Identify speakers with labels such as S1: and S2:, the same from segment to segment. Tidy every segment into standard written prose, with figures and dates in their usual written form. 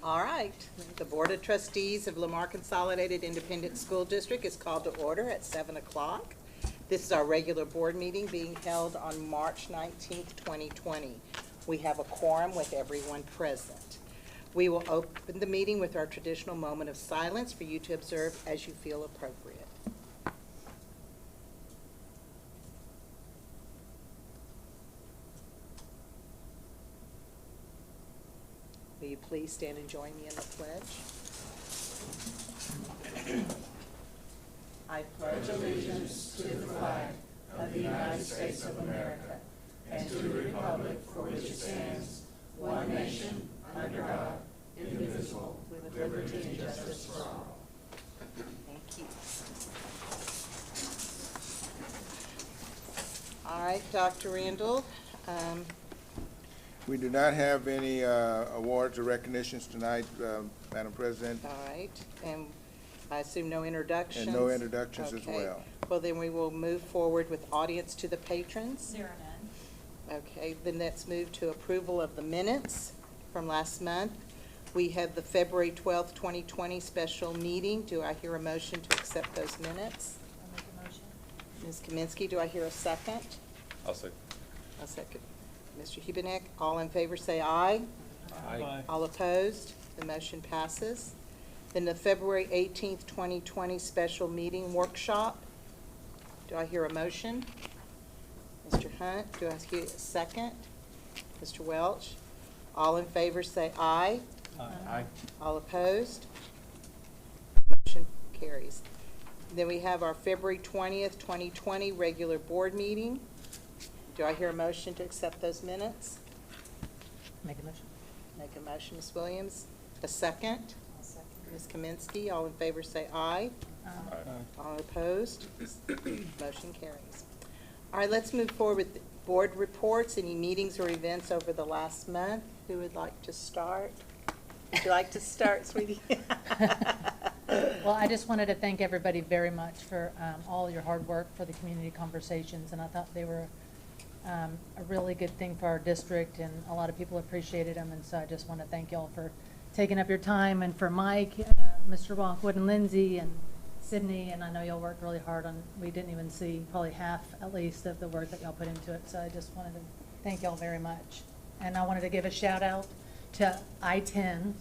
S1: All right, the Board of Trustees of Lamar Consolidated Independent School District is called to order at 7 o'clock. This is our regular board meeting being held on March 19th, 2020. We have a quorum with everyone present. We will open the meeting with our traditional moment of silence for you to observe as you feel appropriate. Will you please stand and join me in the pledge? I pledge allegiance to the flag of the United States of America and to the republic for which it stands, one nation, under God, indivisible, with liberty and justice for all. Thank you. All right, Dr. Randall.
S2: We do not have any awards or recognitions tonight, Madam President.
S1: All right, and I assume no introductions?
S2: And no introductions as well.
S1: Well, then we will move forward with audience to the patrons.
S3: There are none.
S1: Okay, then let's move to approval of the minutes from last month. We have the February 12th, 2020 special meeting. Do I hear a motion to accept those minutes?
S3: I'll make a motion.
S1: Ms. Kaminsky, do I hear a second?
S4: I'll second.
S1: A second. Mr. Hubenek, all in favor say aye.
S4: Aye.
S1: All opposed? The motion passes. Then the February 18th, 2020 special meeting workshop. Do I hear a motion? Mr. Hunt, do I hear a second? Mr. Welch, all in favor say aye.
S4: Aye.
S1: All opposed? Motion carries. Then we have our February 20th, 2020 regular board meeting. Do I hear a motion to accept those minutes?
S3: Make a motion.
S1: Make a motion, Ms. Williams. A second?
S3: I'll second.
S1: Ms. Kaminsky, all in favor say aye. All opposed? Motion carries. All right, let's move forward with board reports. Any meetings or events over the last month? Who would like to start? Would you like to start, sweetie?
S5: Well, I just wanted to thank everybody very much for all your hard work for the community conversations, and I thought they were a really good thing for our district, and a lot of people appreciated them, and so I just want to thank y'all for taking up your time, and for Mike, Mr. Walkwood, and Lindsay, and Sydney, and I know y'all worked really hard on, we didn't even see probably half at least of the work that y'all put into it, so I just wanted to thank y'all very much. And I wanted to give a shout out to I-10,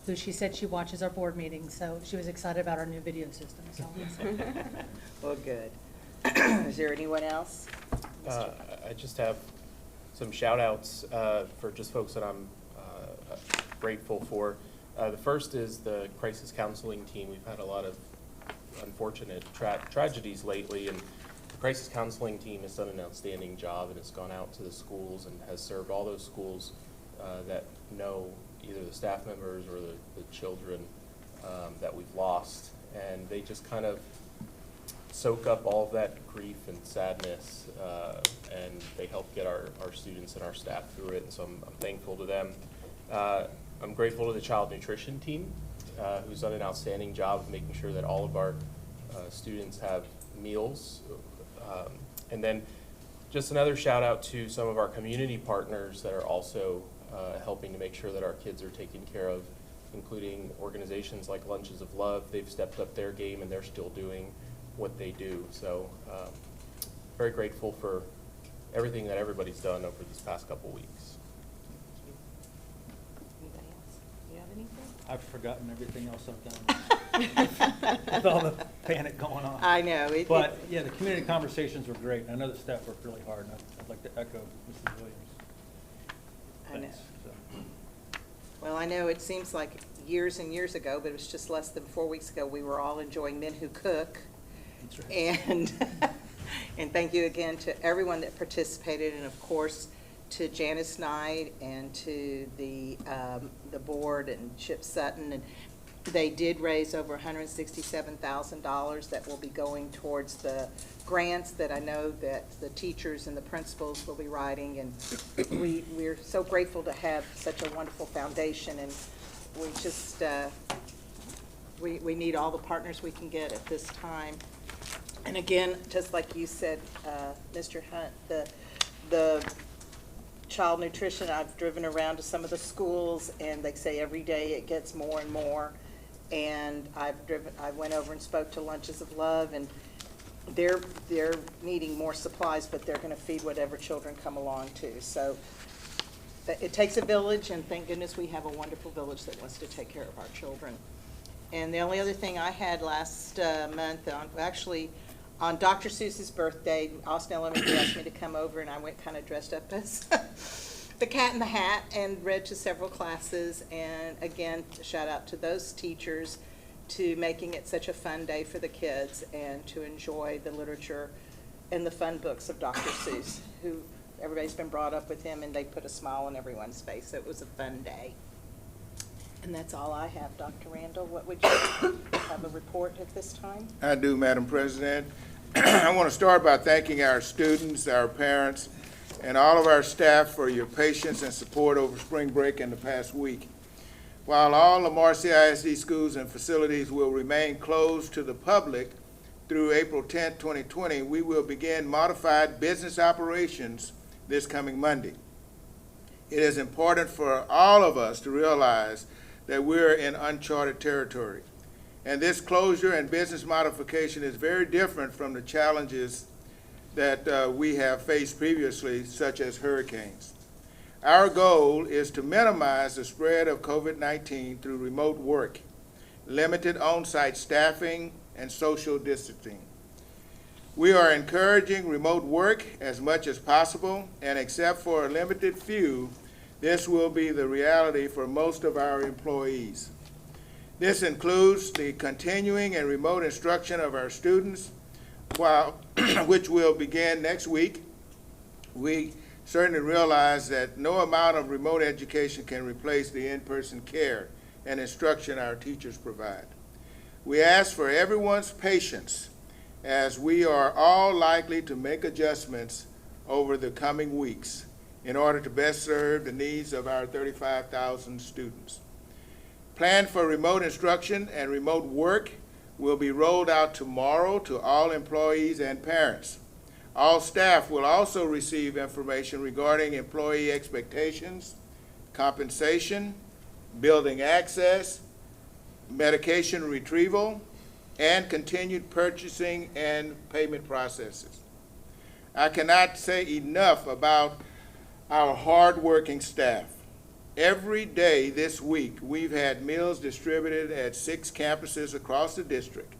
S5: who she said she watches our board meetings, so she was excited about our new video system. So.
S1: Well, good. Is there anyone else?
S4: I just have some shout outs for just folks that I'm grateful for. The first is the crisis counseling team. We've had a lot of unfortunate tragedies lately, and the crisis counseling team has done an outstanding job, and has gone out to the schools and has served all those schools that know either the staff members or the children that we've lost, and they just kind of soak up all of that grief and sadness, and they help get our students and our staff through it, and so I'm thankful to them. I'm grateful to the child nutrition team, who's done an outstanding job of making sure that all of our students have meals. And then just another shout out to some of our community partners that are also helping to make sure that our kids are taken care of, including organizations like Lunches of Love. They've stepped up their game, and they're still doing what they do. So very grateful for everything that everybody's done over these past couple weeks.
S1: Anybody else? You have anything?
S6: I've forgotten everything else I've done with all the panic going on.
S1: I know.
S6: But yeah, the community conversations were great. I know the staff worked really hard, and I'd like to echo Mrs. Williams.
S1: I know.
S6: Thanks. So.
S1: Well, I know it seems like years and years ago, but it was just less than 4 weeks ago, we were all enjoying Men Who Cook.
S6: That's right.
S1: And, and thank you again to everyone that participated, and of course to Janice Knight and to the board and Chip Sutton. And they did raise over $167,000 that will be going towards the grants that I know that the teachers and the principals will be writing. And we're so grateful to have such a wonderful foundation, and we just we need all the partners we can get at this time. And again, just like you said, Mr. Hunt, the child nutrition, I've driven around to some of the schools, and they say every day it gets more and more. And I went over and spoke to Lunches of Love, and they're needing more supplies, but they're gonna feed whatever children come along too. So it takes a village, and thank goodness we have a wonderful village that wants to take care of our children. And the only other thing I had last month, on Dr. Seuss's birthday, Austin Elementary asked me to come over, and I went kind of dressed up as the Cat in the Hat and read to several classes. And again, shout out to those teachers to making it such a fun day for the kids and to enjoy the literature and the fun books of Dr. Seuss, who everybody's been brought up with him, and they put a smile on everyone's face. So it was a fun day. And that's all I have, Dr. Randall. What would you have a report at this time?
S2: I do, Madam President. I want to start by thanking our students, our parents, and all of our staff for your patience and support over spring break and the past week. While all Lamar CISD schools and facilities will remain closed to the public through April 10, 2020, we will begin modified business operations this coming Monday. It is important for all of us to realize that we're in uncharted territory. And this closure and business modification is very different from the challenges that we have faced previously, such as hurricanes. Our goal is to minimize the spread of COVID-19 through remote work, limited on-site staffing, and social distancing. We are encouraging remote work as much as possible, and except for a limited few, this will be the reality for most of our employees. This includes the continuing and remote instruction of our students, which will begin next week. We certainly realize that no amount of remote education can replace the in-person care and instruction our teachers provide. We ask for everyone's patience as we are all likely to make adjustments over the coming weeks in order to best serve the needs of our 35,000 students. Plan for remote instruction and remote work will be rolled out tomorrow to all employees and parents. All staff will also receive information regarding employee expectations, compensation, building access, medication retrieval, and continued purchasing and payment processes. I cannot say enough about our hardworking staff. Every day this week, we've had meals distributed at 6 campuses across the district.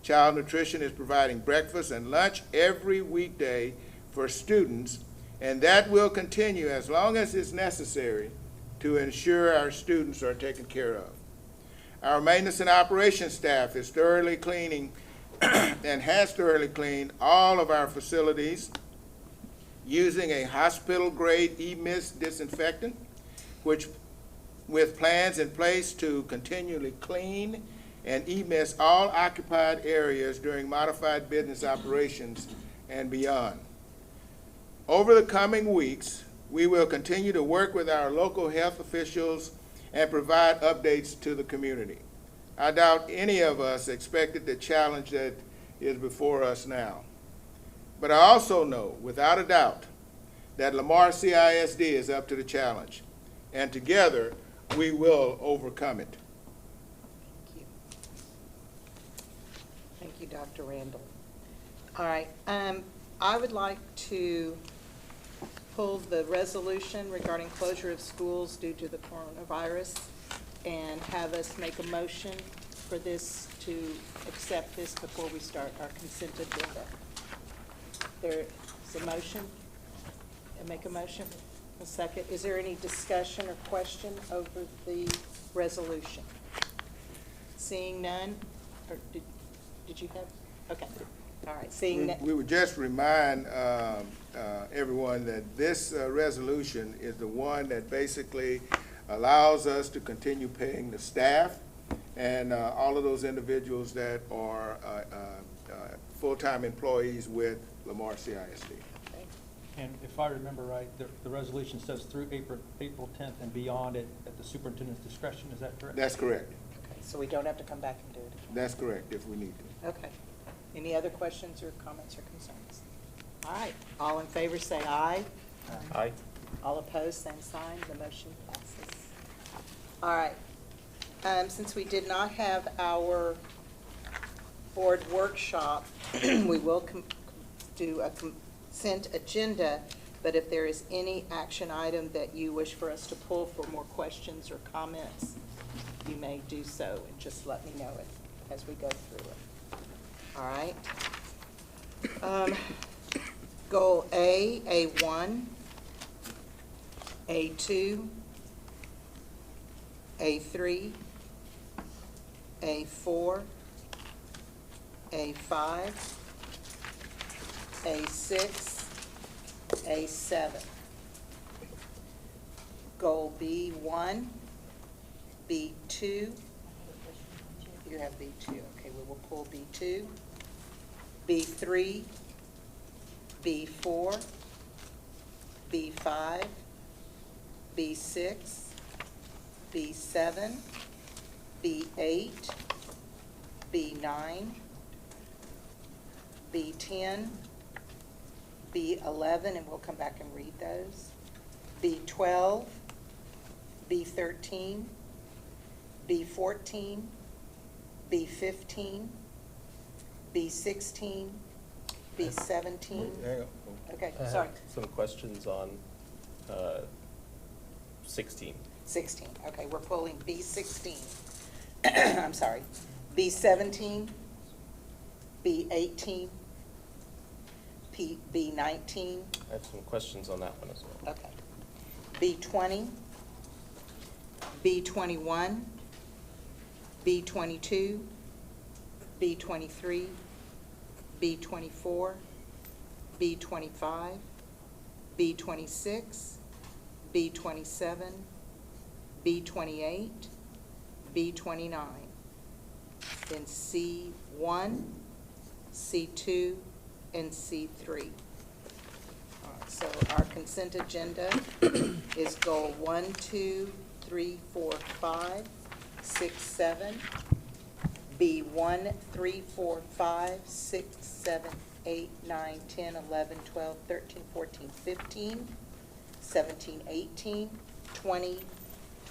S2: Child Nutrition is providing breakfast and lunch every weekday for students, and that will continue as long as it's necessary to ensure our students are taken care of. Our maintenance and operations staff is thoroughly cleaning and has thoroughly cleaned all of our facilities using a hospital-grade e-mist disinfectant, which with plans in place to continually clean and e-mist all occupied areas during modified business operations and beyond. Over the coming weeks, we will continue to work with our local health officials and provide updates to the community. I doubt any of us expected the challenge that is before us now. But I also know, without a doubt, that Lamar CISD is up to the challenge, and together we will overcome it.
S1: Thank you. Thank you, Dr. Randall. All right, I would like to pull the resolution regarding closure of schools due to the coronavirus and have us make a motion for this, to accept this before we start our consent agenda. There is a motion? Make a motion? A second. Is there any discussion or question over the resolution? Seeing none, or did you have? Okay. All right. Seeing none.
S2: We would just remind everyone that this resolution is the one that basically allows us to continue paying the staff and all of those individuals that are full-time employees with Lamar CISD.
S6: And if I remember right, the resolution says through April 10th and beyond it at the superintendent's discretion. Is that correct?
S2: That's correct.
S1: Okay, so we don't have to come back and do it again.
S2: That's correct, if we need to.
S1: Okay. Any other questions or comments or concerns? All right. All in favor say aye.
S4: Aye.
S1: All opposed, same sign. The motion passes. All right. Since we did not have our board workshop, we will do a consent agenda, but if there is any action item that you wish for us to pull for more questions or comments, you may do so, and just let me know it as we go through it. All right. Goal A, A1, A2, A3, A4, A5, A6, A7. Goal B1, B2, you have B2, okay, we will pull B2, B3, B4, B5, B6, B7, B8, B9, B10, B11, and we'll come back and read those, B12, B13, B14, B15, B16, B17. Okay,
S4: I have
S1: sorry.
S4: some questions on 16.
S1: 16, okay, we're pulling B16. I'm sorry. B17, B18, B19,
S4: I have some questions on that one as well.
S1: okay. B20, B21, B22, B23, B24, B25, B26, B27, B28, B29, then C1, C2, and C3. All right, so our consent agenda is goal 1, 2, 3, 4, 5, 6, 7, B1, 3, 4, 5, 6, 7, 8, 9, 10, 11, 12, 13, 14, 15, 17, 18, 20,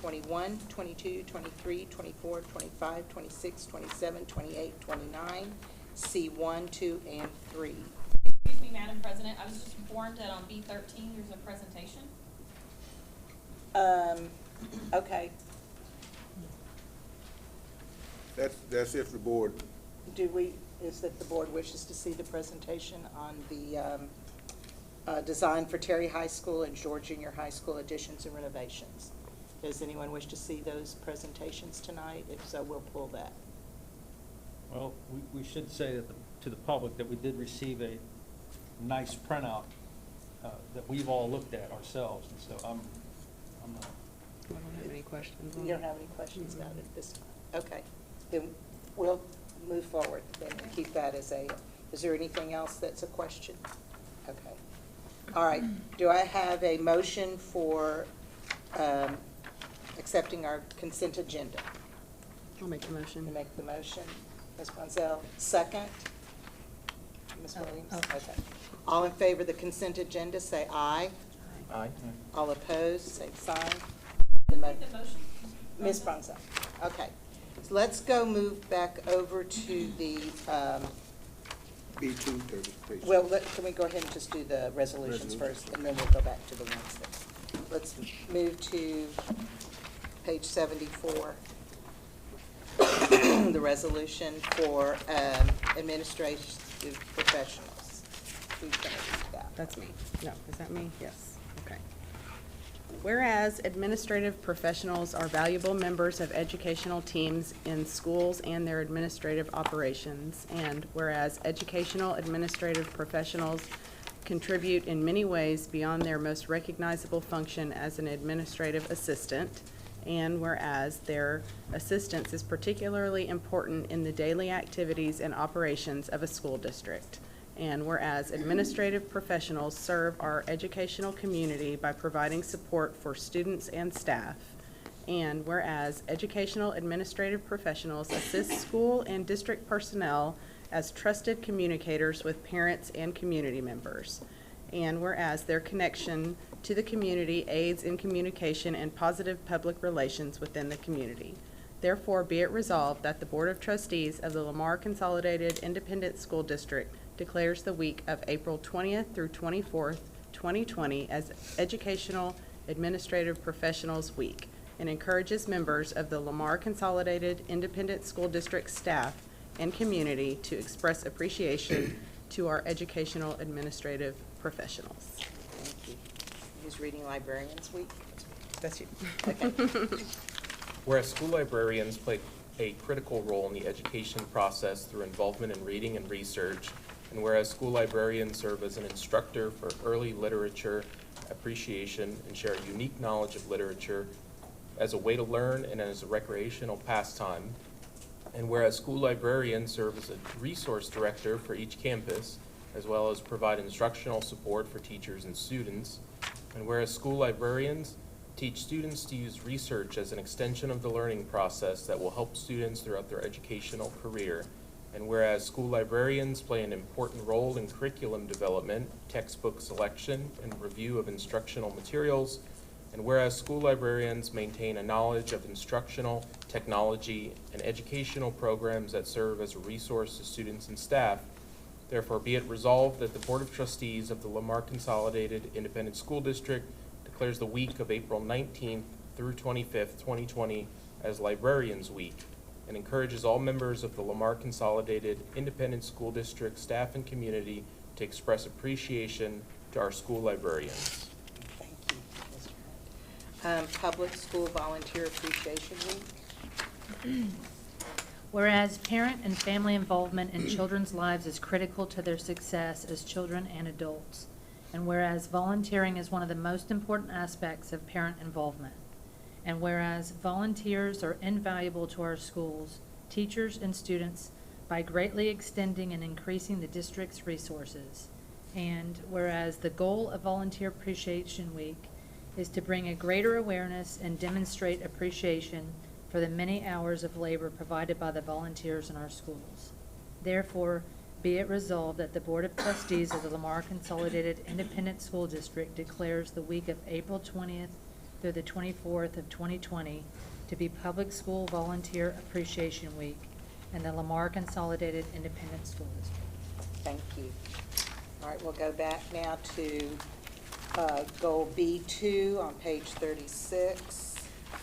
S1: 21, 22, 23, 24, 25, 26, 27, 28, 29, C1, 2, and 3.
S7: Excuse me, Madam President, I was just informed that on B13, there's a presentation.
S1: Okay,
S2: That's if the board,
S1: is that the board wishes to see the presentation on the design for Terry High School and George Junior High School additions and renovations. Does anyone wish to see those presentations tonight? If so, we'll pull that.
S6: Well, we should say that to the public that we did receive a nice printout that we've all looked at ourselves, and so I'm not.
S8: I don't have any questions on
S1: You don't have any questions about it this time? Okay, then we'll move forward then and keep that as a, is there anything else that's a question? Okay. All right, do I have a motion for accepting our consent agenda?
S8: I'll make the motion.
S1: You make the motion, Ms. Bonzel, second? Ms. Williams?
S5: Oh.
S1: Okay. All in favor of the consent agenda, say aye.
S4: Aye.
S1: All opposed, same sign.
S7: Who made the motion?
S1: Ms. Bronson, okay. So let's go move back over to the,
S2: B2, 30 page.
S1: well, can we go ahead and just do the resolutions
S2: Resolution.
S1: first, and then we'll go back to the ones that, let's move to page 74. The resolution for administrative professionals. Who's going to read that?
S8: That's me. No, is that me? Yes. Okay. Whereas administrative professionals are valuable members of educational teams in schools and their administrative operations, and whereas educational administrative professionals contribute in many ways beyond their most recognizable function as an administrative assistant, and whereas their assistance is particularly important in the daily activities and operations of a school district. And whereas administrative professionals serve our educational community by providing support for students and staff. And whereas educational administrative professionals assist school and district personnel as trusted communicators with parents and community members. And whereas their connection to the community aids in communication and positive public relations within the community. Therefore, be it resolved that the Board of Trustees of the Lamar Consolidated Independent School District declares the week of April 20th through 24th, 2020 as Educational Administrative Professionals Week and encourages members of the Lamar Consolidated Independent School District staff and community to express appreciation to our educational administrative professionals.
S1: Thank you. Who's reading Librarians Week?
S8: That's you.
S1: Okay.
S4: Whereas school librarians play a critical role in the education process through involvement in reading and research, and whereas school librarians serve as an instructor for early literature appreciation and share a unique knowledge of literature as a way to learn and as a recreational pastime, and whereas school librarians serve as a resource director for each campus, as well as provide instructional support for teachers and students, and whereas school librarians teach students to use research as an extension of the learning process that will help students throughout their educational career, and whereas school librarians play an important role in curriculum development, textbook selection, and review of instructional materials, and whereas school librarians maintain a knowledge of instructional, technology, and educational programs that serve as a resource to students and staff, therefore be it resolved that the Board of Trustees of the Lamar Consolidated Independent School District declares the week of April 19th through 25th, 2020 as Librarians Week, and encourages all members of the Lamar Consolidated Independent School District staff and community to express appreciation to our school librarians.
S1: Thank you, Mr. Hunt. Public School Volunteer Appreciation Week.
S5: Whereas parent and family involvement in children's lives is critical to their success as children and adults, and whereas volunteering is one of the most important aspects of parent involvement, and whereas volunteers are invaluable to our schools, teachers, and students by greatly extending and increasing the district's resources, and whereas the goal of Volunteer Appreciation Week is to bring a greater awareness and demonstrate appreciation for the many hours of labor provided by the volunteers in our schools. Therefore, be it resolved that the Board of Trustees of the Lamar Consolidated Independent School District declares the week of April 20th through the 24th of 2020 to be Public School Volunteer Appreciation Week in the Lamar Consolidated Independent School District.
S1: Thank you. All right, we'll go back now to Goal B2 on page 36.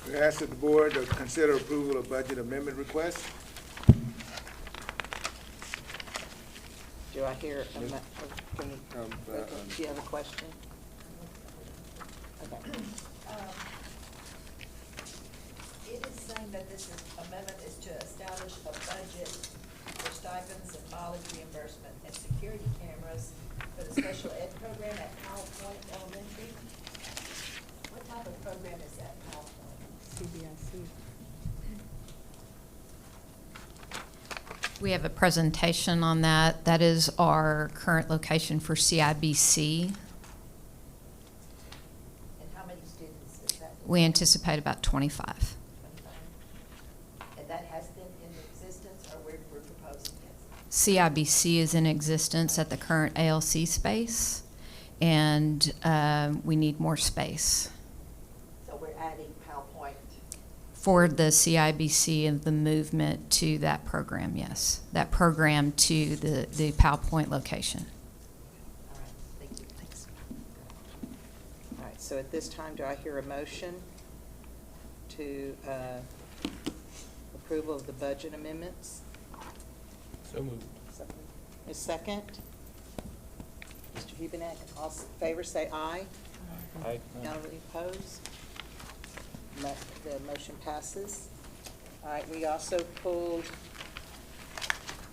S2: We ask that the board to consider approval of budget amendment request.
S1: Do I hear, do
S2: Um,
S1: you have a question? Okay.
S3: It is saying that this amendment is to establish a budget for stipends and mileage reimbursement and security cameras for the special ed program at Powell Point Elementary. What type of program is that, Powell Point?
S8: CBIC.
S9: We have a presentation on that. That is our current location for CIBC.
S3: And how many students is that?
S9: We anticipate about 25.
S3: 25? And that has been in existence, or we're proposing it?
S9: CIBC is in existence at the current ALC space, and we need more space.
S3: So we're adding Powell Point.
S9: For the CIBC and the movement to that program, yes. That program to the PowerPoint location.
S3: All right, thank you.
S9: Thanks.
S1: All right, so at this time, do I hear a motion to approval of the budget amendments?
S4: So moved.
S1: A second? Mr. Hubenak, all in favor say aye.
S4: Aye.
S1: None opposed? The motion passes. All right, we also pulled,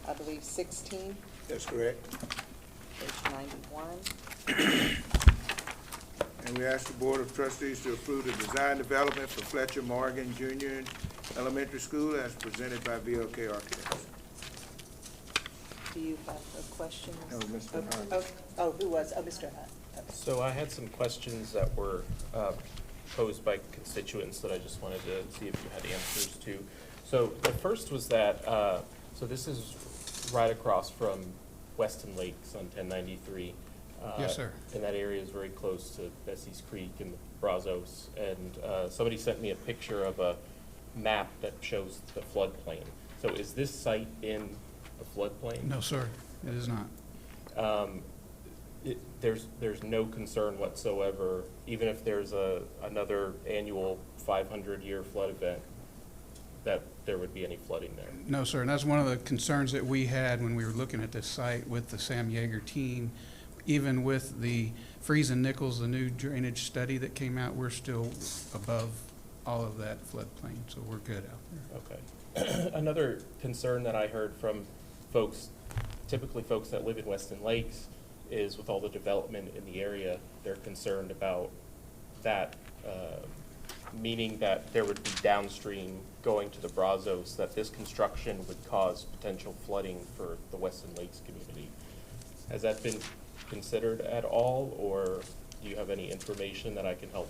S1: I believe, 16,
S2: That's correct.
S1: page 91.
S2: And we ask the Board of Trustees to approve the design development for Fletcher Morgan Junior Elementary School as presented by VLK Architects.
S1: Do you have a question?
S2: No, Mr. Hunt.
S1: Oh, who was? Oh, Mr. Hunt.
S4: So I had some questions that were posed by constituents that I just wanted to see if you had answers to. So the first was that, so this is right across from Weston Lakes on 1093.
S10: Yes, sir.
S4: And that area is very close to Bessie's Creek and Brazos. And somebody sent me a picture of a map that shows the floodplain. So is this site in a floodplain?
S10: No, sir, it is not.
S4: There's no concern whatsoever, even if there's another annual 500-year flood event, that there would be any flooding there?
S10: No, sir, and that's one of the concerns that we had when we were looking at this site with the Sam Yeager team. Even with the Freeze and Nichols, the new drainage study that came out, we're still above all of that floodplain, so we're good out there.
S4: Okay. Another concern that I heard from folks, typically folks that live in Weston Lakes, is with all the development in the area, they're concerned about that, meaning that there would be downstream going to the Brazos, that this construction would cause potential flooding for the Weston Lakes community. Has that been considered at all, or do you have any information that I can help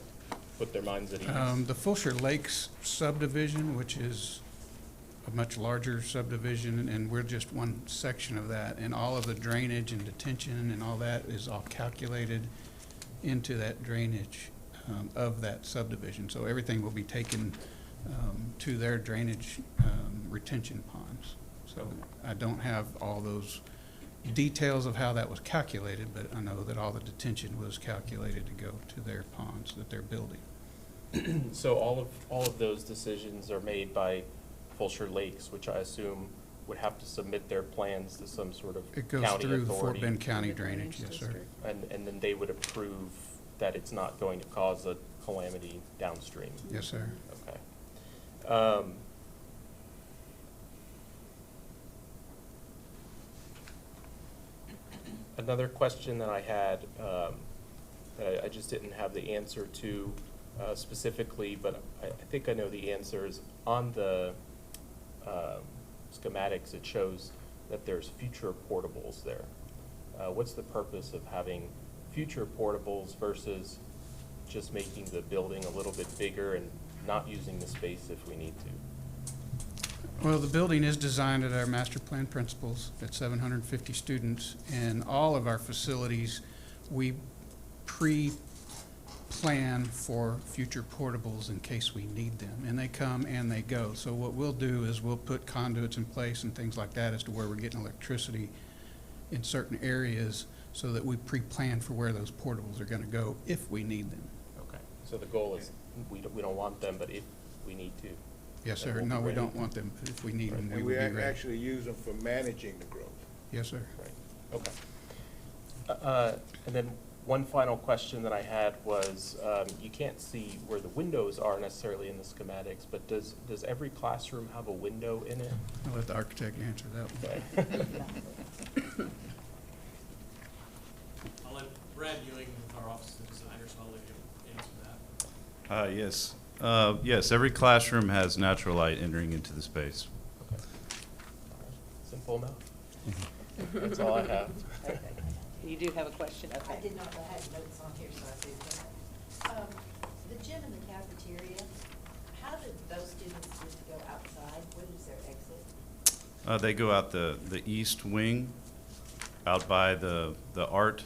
S4: put their minds at ease?
S10: The Fulshire Lakes subdivision, which is a much larger subdivision, and we're just one section of that, and all of the drainage and detention and all that is all calculated into that drainage of that subdivision. So everything will be taken to their drainage retention ponds. So I don't have all those details of how that was calculated, but I know that all the detention was calculated to go to their ponds that they're building.
S4: So all of those decisions are made by Fulshire Lakes, which I assume would have to submit their plans to some sort of
S10: It goes
S4: county
S10: through the Fort
S4: authority.
S10: Bend County Drainage, yes, sir.
S4: And then they would approve that it's not going to cause a calamity downstream.
S10: Yes, sir.
S4: Okay. Another question that I had, that I just didn't have the answer to specifically, but I think I know the answer, is on the schematics. It shows that there's future portables there. What's the purpose of having future portables versus just making the building a little bit bigger and not using the space if we need to?
S10: Well, the building is designed at our master plan principles at 750 students, and all of our facilities, we pre-plan for future portables in case we need them, and they come and they go. So what we'll do is we'll put conduits in place and things like that as to where we're getting electricity in certain areas so that we pre-plan for where those portables are going to go if we need them.
S4: Okay, so the goal is we don't want them, but if we need to.
S10: Yes,
S4: then
S10: sir.
S4: we'll be
S10: No, we
S4: ready.
S10: don't want them. If we need them, we
S2: And
S10: will
S2: we
S10: be ready.
S2: actually use them for managing the growth.
S10: Yes, sir.
S4: Right, okay. And then one final question that I had was, you can't see where the windows are necessarily in the schematics, but does every classroom have a window in it?
S10: I'll let the architect answer that one.
S4: Okay.
S11: I'll let Brad Ewing with our office in designers, I'll let you answer that.
S12: Yes. Yes, every classroom has natural light entering into the space.
S4: Okay. Simple enough. That's all I have.
S1: Okay. You do have a question?
S3: I
S1: Okay.
S3: did not know I had notes on here, so I did that. The gym and the cafeteria, how did those students just go outside? What is their exit?
S12: They go out the east wing, out by the art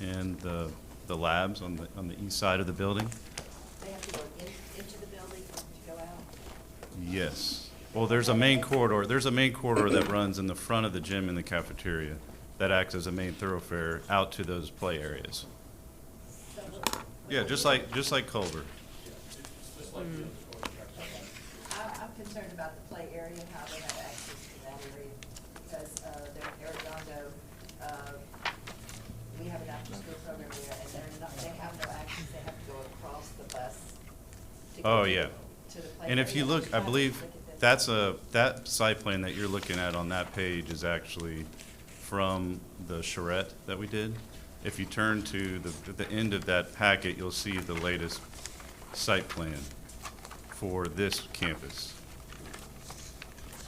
S12: and the labs on the east side of the building.
S3: They have to go into the building to go out?
S12: Yes. Well, there's a main corridor. There's a main corridor that runs in the front of the gym and the cafeteria that acts as a main thoroughfare out to those play areas.
S3: So
S12: Yeah, just like Culver.
S3: I'm concerned about the play area, how they have access to that area, because they're in Arredondo, we have an after-school program there, and they have no access, they have to go across the bus to go
S12: Oh,
S3: to
S12: yeah.
S3: the play
S12: And if
S3: area.
S12: you look, I
S3: Just
S12: believe
S3: look at this.
S12: that site plan that you're looking at on that page is actually from the charrette that we did. If you turn to the end of that packet, you'll see the latest site plan for this campus.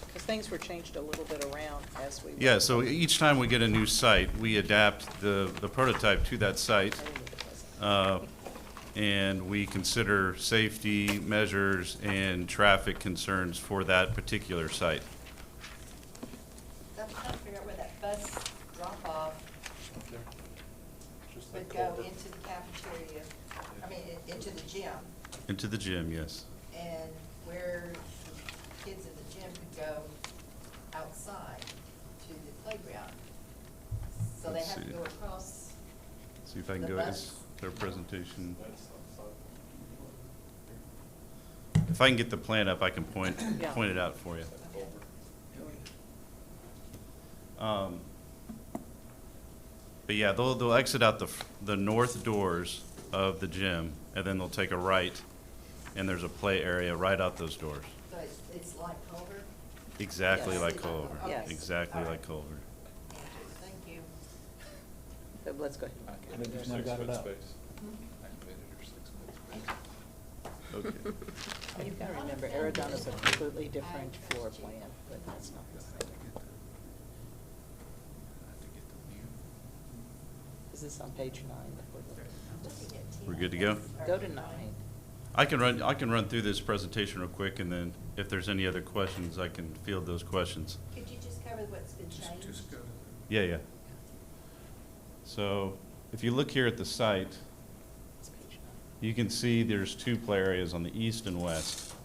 S1: Because things were changed a little bit around as we.
S12: Yeah, so each time we get a new site, we adapt the prototype to that site, and we consider safety measures and traffic concerns for that particular site.
S3: I'm trying to figure out where that bus drop-off, would go into the cafeteria, I mean, into the gym,
S12: Into the gym, yes.
S3: and where the kids in the gym could go outside to the playground. So they
S12: Let's
S3: have to
S12: see.
S3: go across.
S12: See if I can
S3: The
S12: go,
S3: bus.
S12: is their presentation. If I can get the plan up, I can point
S1: Yeah.
S12: it out for you. But yeah, they'll exit out the north doors of the gym, and then they'll take a right, and there's a play area right out those doors.
S3: So it's like Culver?
S12: Exactly
S1: Yes.
S12: like Culver.
S1: Yes.
S12: Exactly
S3: All right.
S12: like Culver.
S3: Thank you.
S1: So let's go ahead.
S6: I think you've now got it up.
S12: Okay.
S1: You've got to remember, Arizona's a completely different floor plan, but that's not the same. Is this on page 9 that we're looking
S12: We're good to go?
S1: at? Go to 9.
S12: I can run through this presentation real quick, and then if there's any other questions, I can field those questions.
S3: Could you just cover what's been changed?
S12: Yeah. So if you look here at the site,
S1: It's page 9.
S12: you can see there's two play areas on the east and west.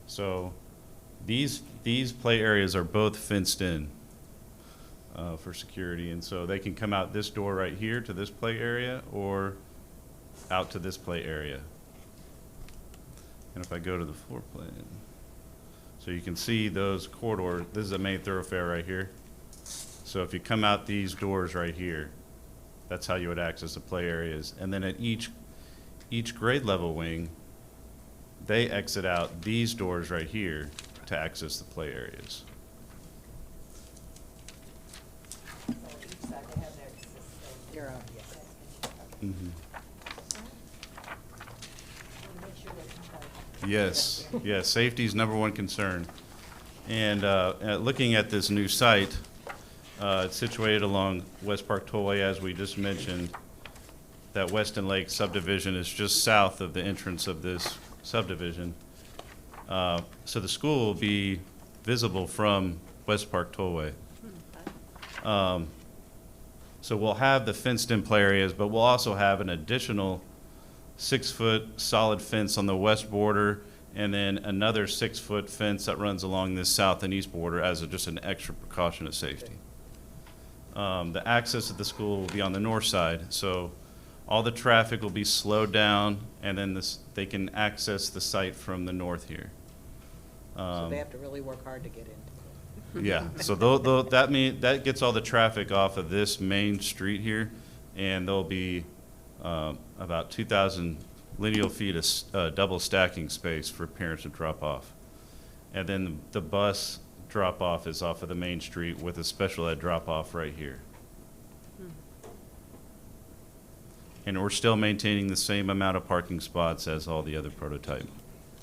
S12: So these play areas are both fenced in for security, and so they can come out this door right here to this play area or out to this play area. And if I go to the floor plan, so you can see those corridors, this is a main thoroughfare right here. So if you come out these doors right here, that's how you would access the play areas. And then at each grade level wing, they exit out these doors right here to access the play areas.
S3: So each side, they have their system.
S1: You're on.
S12: Mhm.
S3: Make sure that
S12: Yes, yes, safety is number one concern. And looking at this new site, it's situated along West Park Tollway, as we just mentioned. That Weston Lake subdivision is just south of the entrance of this subdivision. So the school will be visible from West Park Tollway. So we'll have the fenced-in play areas, but we'll also have an additional 6-foot solid fence on the west border, and then another 6-foot fence that runs along this south and east border as just an extra precaution of safety. The access to the school will be on the north side, so all the traffic will be slowed down, and then they can access the site from the north here.
S1: So they have to really work hard to get into it.
S12: Yeah, so that gets all the traffic off of this main street here, and there'll be about 2,000 lineal feet of double stacking space for parents to drop off. And then the bus drop off is off of the main street with a special ed drop off right here. And we're still maintaining the same amount of parking spots as all the other prototype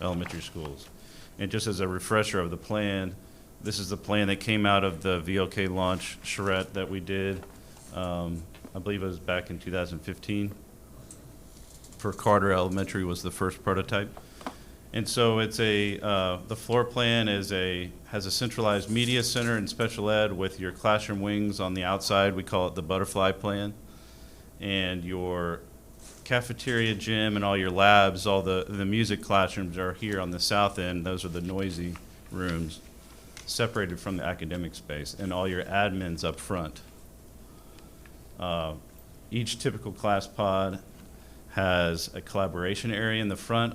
S12: elementary schools. And just as a refresher of the plan, this is the plan that came out of the VLK launch charrette that we did. I believe it was back in 2015. For Carter Elementary was the first prototype. And so it's the floor plan has a centralized media center and special ed with your classroom wings on the outside. We call it the butterfly plan. And your cafeteria, gym, and all your labs, all the music classrooms are here on the south end. Those are the noisy rooms, separated from the academic space, and all your admins up front. Each typical class pod has a collaboration area in the front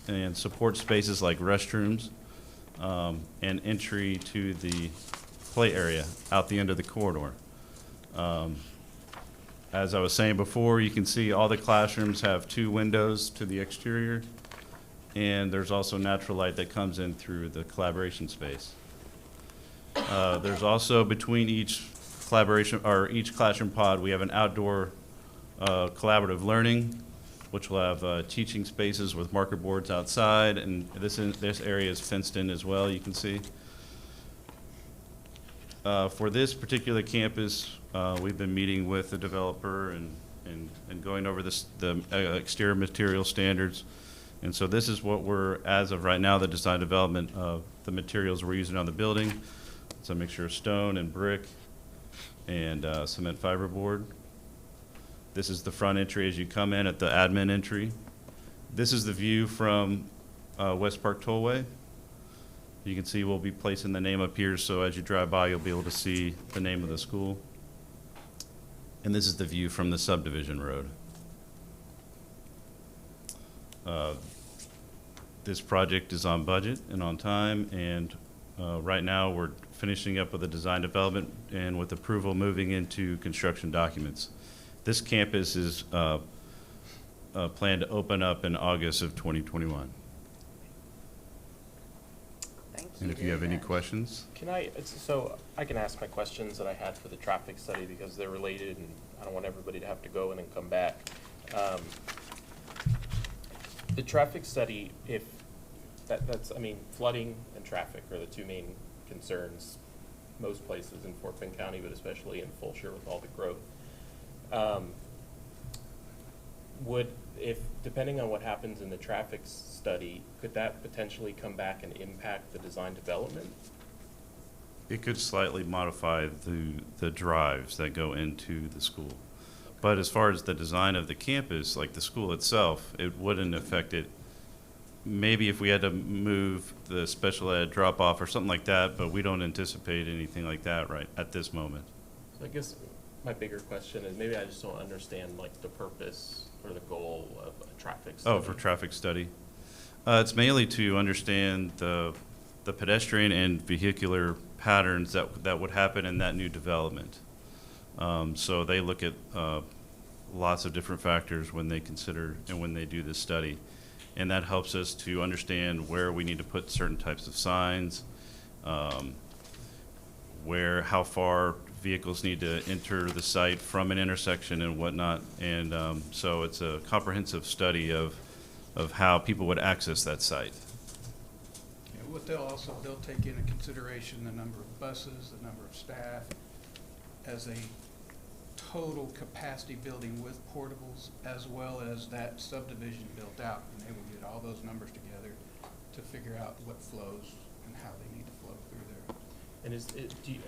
S12: and support spaces like restrooms and entry to the play area out the end of the corridor. As I was saying before, you can see all the classrooms have 2 windows to the exterior, and there's also natural light that comes in through the collaboration space. There's also between each collaboration or each classroom pod, we have an outdoor collaborative learning, which will have teaching spaces with marker boards outside, and this area is fenced in as well, you can see. For this particular campus, we've been meeting with the developer and going over the exterior material standards. And so this is what as of right now, the design development of the materials we're using on the building. It's a mixture of stone and brick and cement fiberboard. This is the front entry as you come in at the admin entry. This is the view from West Park Tollway. You can see we'll be placing the name up here, so as you drive by, you'll be able to see the name of the school. And this is the view from the subdivision road. This project is on budget and on time, and right now we're finishing up with the design development and with approval moving into construction documents. This campus is planned to open up in August of 2021.
S1: Thank you
S12: And if you have
S1: very
S12: any
S1: much.
S12: questions?
S4: So I can ask my questions that I had for the traffic study because they're related and I don't want everybody to have to go in and come back. The traffic study, if I mean, flooding and traffic are the two main concerns most places in Fort Bend County, but especially in Fulshire with all the growth. Depending on what happens in the traffic study, could that potentially come back and impact the design development?
S12: It could slightly modify the drives that go into the school. But as far as the design of the campus, like the school itself, it wouldn't affect it. Maybe if we had to move the special ed drop-off or something like that, but we don't anticipate anything like that right at this moment.
S4: So I guess my bigger question is maybe I just don't understand like the purpose or the goal of a traffic study.
S12: Oh, for traffic study? It's mainly to understand the pedestrian and vehicular patterns that would happen in that new development. So they look at lots of different factors when they consider and when they do this study. And that helps us to understand where we need to put certain types of signs, how far vehicles need to enter the site from an intersection and whatnot. And so it's a comprehensive study of how people would access that site.
S10: Yeah, what they'll take into consideration the number of buses, the number of staff, as a total capacity building with portables, as well as that subdivision built out. And they will get all those numbers together to figure out what flows and how they need to flow through there.
S4: And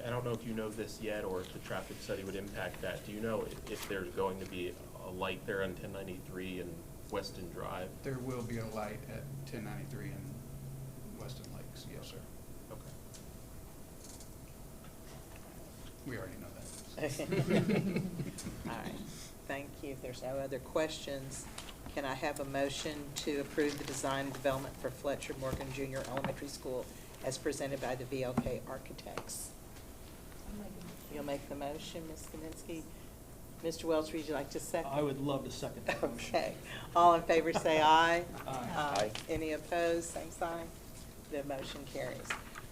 S4: I don't know if you know this yet or if the traffic study would impact that. Do you know if there's going to be a light there on 1093 and Weston Drive?
S10: There will be a light at 1093 and Weston Lakes, yes, sir.
S4: Okay.
S10: We already know that.
S1: All right, thank you. If there's no other questions, can I have a motion to approve the design and development for Fletcher Morgan Junior Elementary School as presented by the VLK Architects? You'll make the motion, Ms. Kaminsky. Mr. Welch, would you like to second?
S6: I would love to second that motion.
S1: Okay. All in favor say aye.
S6: Aye.
S4: Aye.
S1: Any opposed, same sign. The motion carries.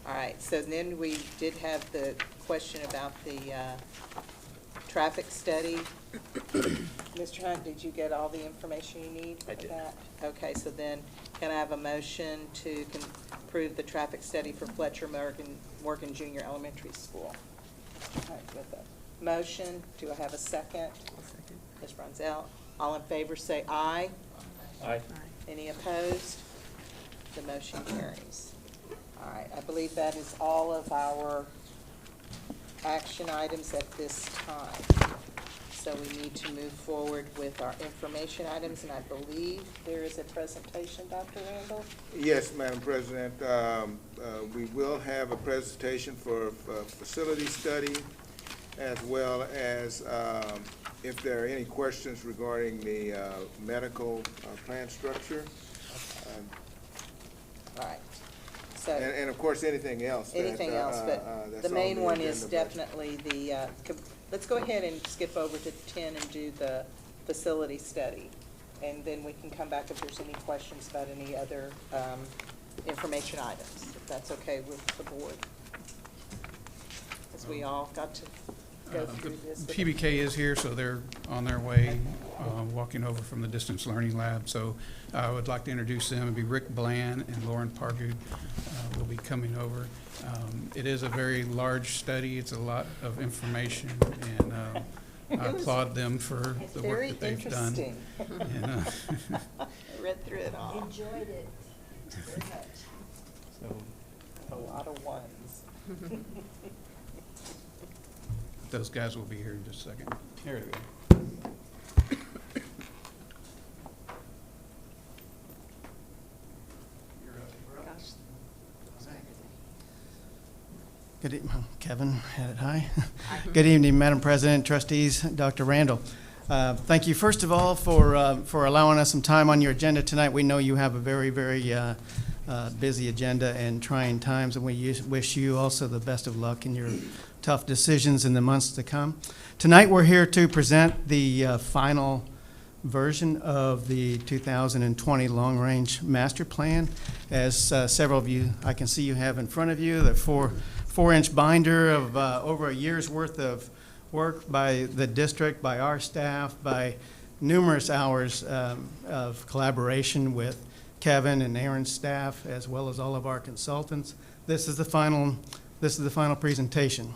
S1: All right, so then we did have the question about the traffic study. Mr. Hunt, did you get all the information you need for
S4: I did.
S1: that? Okay, so then can I have a motion to approve the traffic study for Fletcher Morgan Junior Elementary School? All right, with a motion, do I have a second? Ms. Brunzell, all in favor say aye.
S4: Aye.
S1: Any opposed? The motion carries. All right, I believe that is all of our action items at this time. So we need to move forward with our information items, and I believe there is a presentation, Dr. Randall?
S2: Yes, Madam President. We will have a presentation for facility study, as well as if there are any questions regarding the medical plan structure.
S1: All right. So
S2: And of course, anything else.
S1: anything else, but
S2: that's
S1: the
S2: on
S1: main one
S2: agenda,
S1: is
S2: but-
S1: definitely the, let's go ahead and skip over to 10 and do the facility study. And then we can come back if there's any questions about any other information items, if that's okay with the board. As we all got to go through this.
S10: PBK is here, so they're on their way, walking over from the Distance Learning Lab. So I would like to introduce them. It'd be Rick Bland and Lauren Pargood will be coming over. It is a very large study. It's a lot of information, and I applaud them for
S1: It's
S10: the work
S1: very
S10: that they've done.
S1: interesting.
S10: And,
S1: I read through it all.
S3: Enjoyed it very much.
S10: so
S1: A lot of ones.
S10: those guys will be here in just a second.
S6: There we go.
S13: Kevin had it high. Good evening, Madam President, trustees, Dr. Randall. Thank you, first of all, for allowing us some time on your agenda tonight. We know you have a very, very busy agenda and trying times, and we wish you also the best of luck in your tough decisions in the months to come. Tonight, we're here to present the final version of the 2020 Long Range Master Plan. As several of you, I can see you have in front of you, the four-inch binder of over a year's worth of work by the district, by our staff, by numerous hours of collaboration with Kevin and Aaron's staff, as well as all of our consultants. This is the final presentation.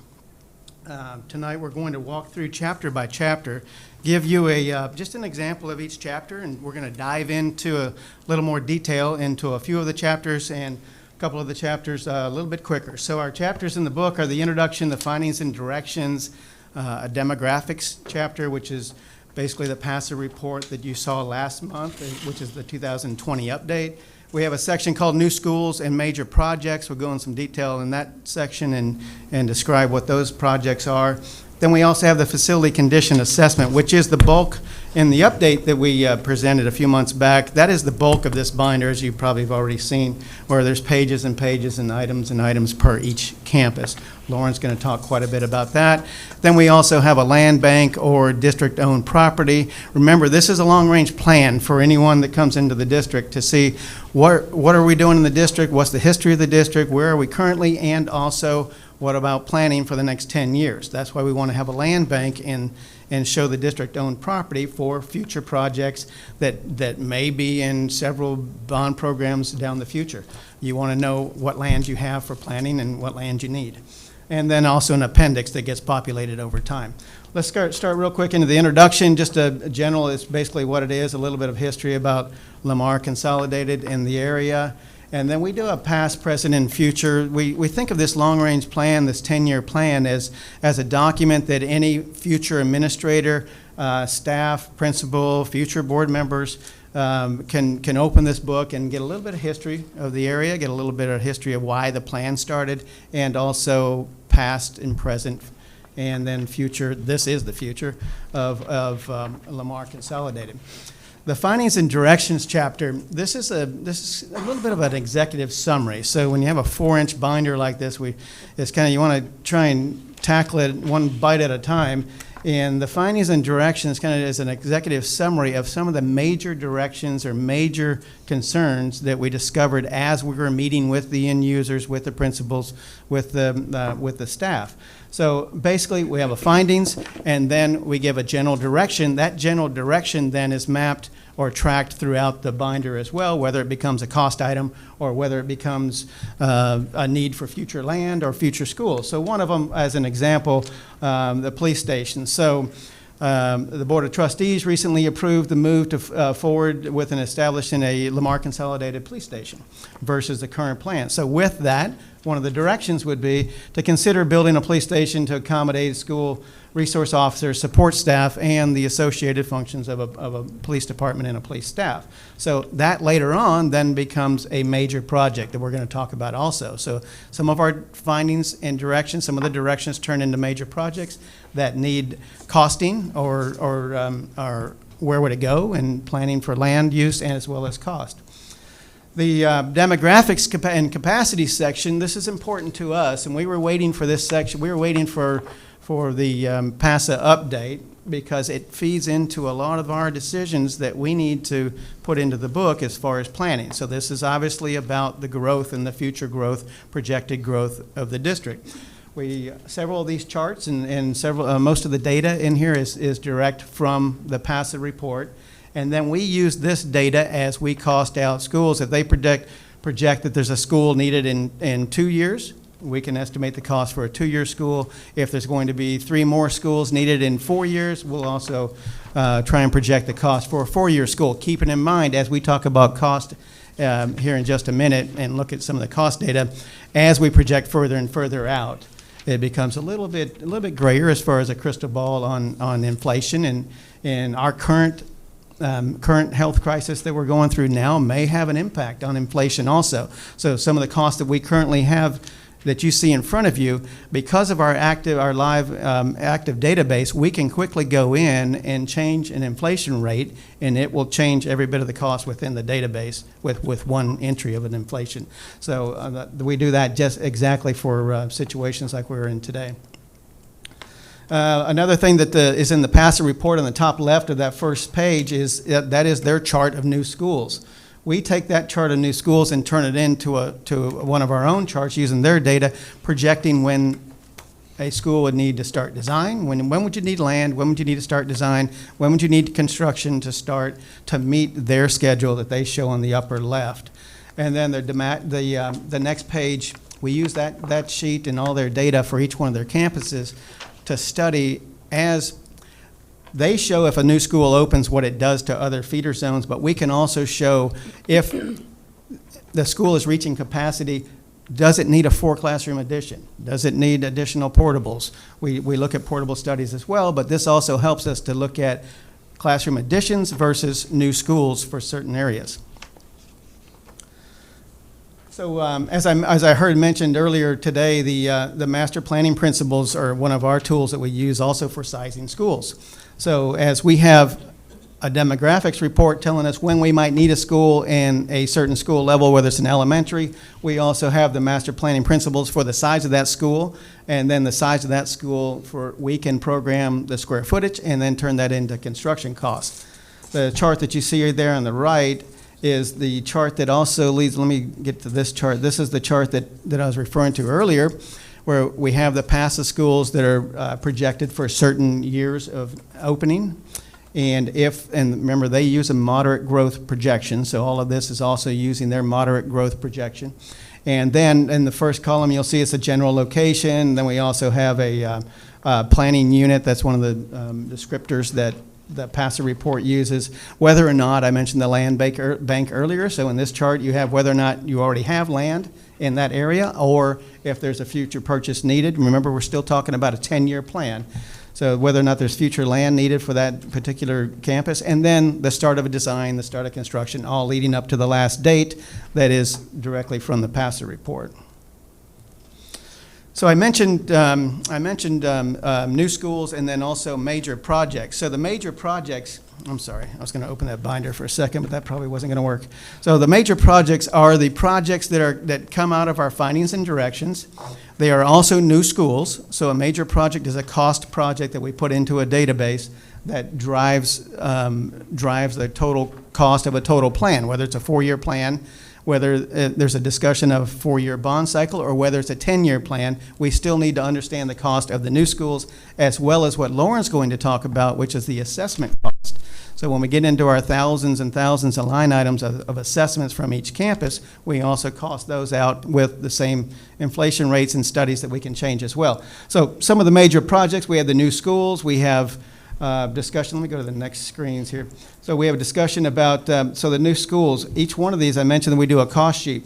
S13: Tonight we're going to walk through chapter by chapter, give you just an example of each chapter, and we're going to dive into a little more detail into a few of the chapters and a couple of the chapters a little bit quicker. So our chapters in the book are the introduction, the findings and directions, a demographics chapter, which is basically the PASA report that you saw last month, which is the 2020 update. We have a section called New Schools and Major Projects. We'll go in some detail in that section and describe what those projects are. Then we also have the Facility Condition Assessment, which is the bulk in the update that we presented a few months back. That is the bulk of this binder, as you probably have already seen, where there's pages and pages and items per each campus. Lauren's going to talk quite a bit about that. Then we also have a land bank or district-owned property. Remember, this is a long-range plan for anyone that comes into the district to see what are we doing in the district, what's the history of the district, where are we currently, and also what about planning for the next 10 years. That's why we want to have a land bank and show the district-owned property for future projects that may be in several bond programs down the future. You want to know what land you have for planning and what land you need. And then also an appendix that gets populated over time. Let's start real quick into the introduction. Just a general is basically what it is, a little bit of history about Lamar Consolidated in the area. And then we do a past, present, and future. We think of this long-range plan, this 10-year plan, as a document that any future administrator, staff, principal, future board members can open this book and get a little bit of history of the area, get a little bit of history of why the plan started, and also past and present, and then future. This is the future of Lamar Consolidated. The findings and directions chapter, this is a little bit of an executive summary. So when you have a 4-inch binder like this, it's kind of, you want to try and tackle it one bite at a time. And the findings and directions kind of is an executive summary of some of the major directions or major concerns that we discovered as we were meeting with the end users, with the principals, with the staff. So basically, we have a findings, and then we give a general direction. That general direction then is mapped or tracked throughout the binder as well, whether it becomes a cost item or whether it becomes a need for future land or future schools. So one of them, as an example, the police station. So the Board of Trustees recently approved the move to forward with an establishing a Lamar Consolidated Police Station versus the current plan. So with that, one of the directions would be to consider building a police station to accommodate school resource officers, support staff, and the associated functions of a police department and a police staff. So that later on then becomes a major project that we're going to talk about also. So some of our findings and directions, some of the directions turn into major projects that need costing or where would it go, and planning for land use and as well as cost. The demographics and capacity section, this is important to us, and we were waiting for this section. We were waiting for the PASA update because it feeds into a lot of our decisions that we need to put into the book as far as planning. So this is obviously about the growth and the future growth, projected growth of the district. Several of these charts and several most of the data in here is direct from the PASA report. And then we use this data as we cost out schools. If they project that there's a school needed in 2 years, we can estimate the cost for a 2-year school. If there's going to be 3 more schools needed in 4 years, we'll also try and project the cost for a 4-year school. Keeping in mind, as we talk about cost here in just a minute and look at some of the cost data, as we project further and further out, it becomes a little bit grayer as far as a crystal ball on inflation, and our current health crisis that we're going through now may have an impact on inflation also. So some of the costs that we currently have that you see in front of you, because of our live active database, we can quickly go in and change an inflation rate, and it will change every bit of the cost within the database with one entry of an inflation. So we do that just exactly for situations like we're in today. Another thing that is in the PASA report on the top left of that first page is that is their chart of new schools. We take that chart of new schools and turn it into one of our own charts using their data, projecting when a school would need to start design, when would you need land, when would you need to start design, when would you need construction to start to meet their schedule that they show on the upper left. And then the next page, we use that sheet and all their data for each one of their campuses to study as they show if a new school opens what it does to other feeder zones, but we can also show if the school is reaching capacity, does it need a 4-classroom addition? Does it need additional portables? We look at portable studies as well, but this also helps us to look at classroom additions versus new schools for certain areas. So as I heard mentioned earlier today, the master planning principles are one of our tools that we use also for sizing schools. So as we have a demographics report telling us when we might need a school in a certain school level, whether it's an elementary, we also have the master planning principles for the size of that school, and then the size of that school for we can program the square footage and then turn that into construction costs. The chart that you see there on the right is the chart that also leads, let me get to this chart. This is the chart that I was referring to earlier, where we have the PASA schools that are projected for certain years of opening. And remember, they use a moderate growth projection, so all of this is also using their moderate growth projection. And then in the first column, you'll see it's a general location. Then we also have a planning unit. That's one of the descriptors that the PASA report uses. Whether or not, I mentioned the land bank earlier, so in this chart you have whether or not you already have land in that area or if there's a future purchase needed. Remember, we're still talking about a 10-year plan. So whether or not there's future land needed for that particular campus, and then the start of a design, the start of construction, all leading up to the last date that is directly from the PASA report. So I mentioned new schools and then also major projects. So the major projects, I'm sorry, I was going to open that binder for a second, but that probably wasn't going to work. So the major projects are the projects that come out of our findings and directions. They are also new schools. So a major project is a cost project that we put into a database that drives the total cost of a total plan, whether it's a 4-year plan, whether there's a discussion of a 4-year bond cycle, or whether it's a 10-year plan. We still need to understand the cost of the new schools, as well as what Lauren's going to talk about, which is the assessment cost. So when we get into our thousands and thousands of line items of assessments from each campus, we also cost those out with the same inflation rates and studies that we can change as well. So some of the major projects, we have the new schools, we have discussion. Let me go to the next screens here. So we have a discussion about, so the new schools, each one of these, I mentioned that we do a cost sheet.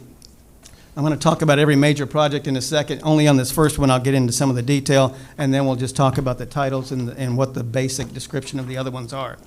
S13: I'm going to talk about every major project in a second. Only on this first one I'll get into some of the detail, and then we'll just talk about the titles and what the basic description of the other ones are.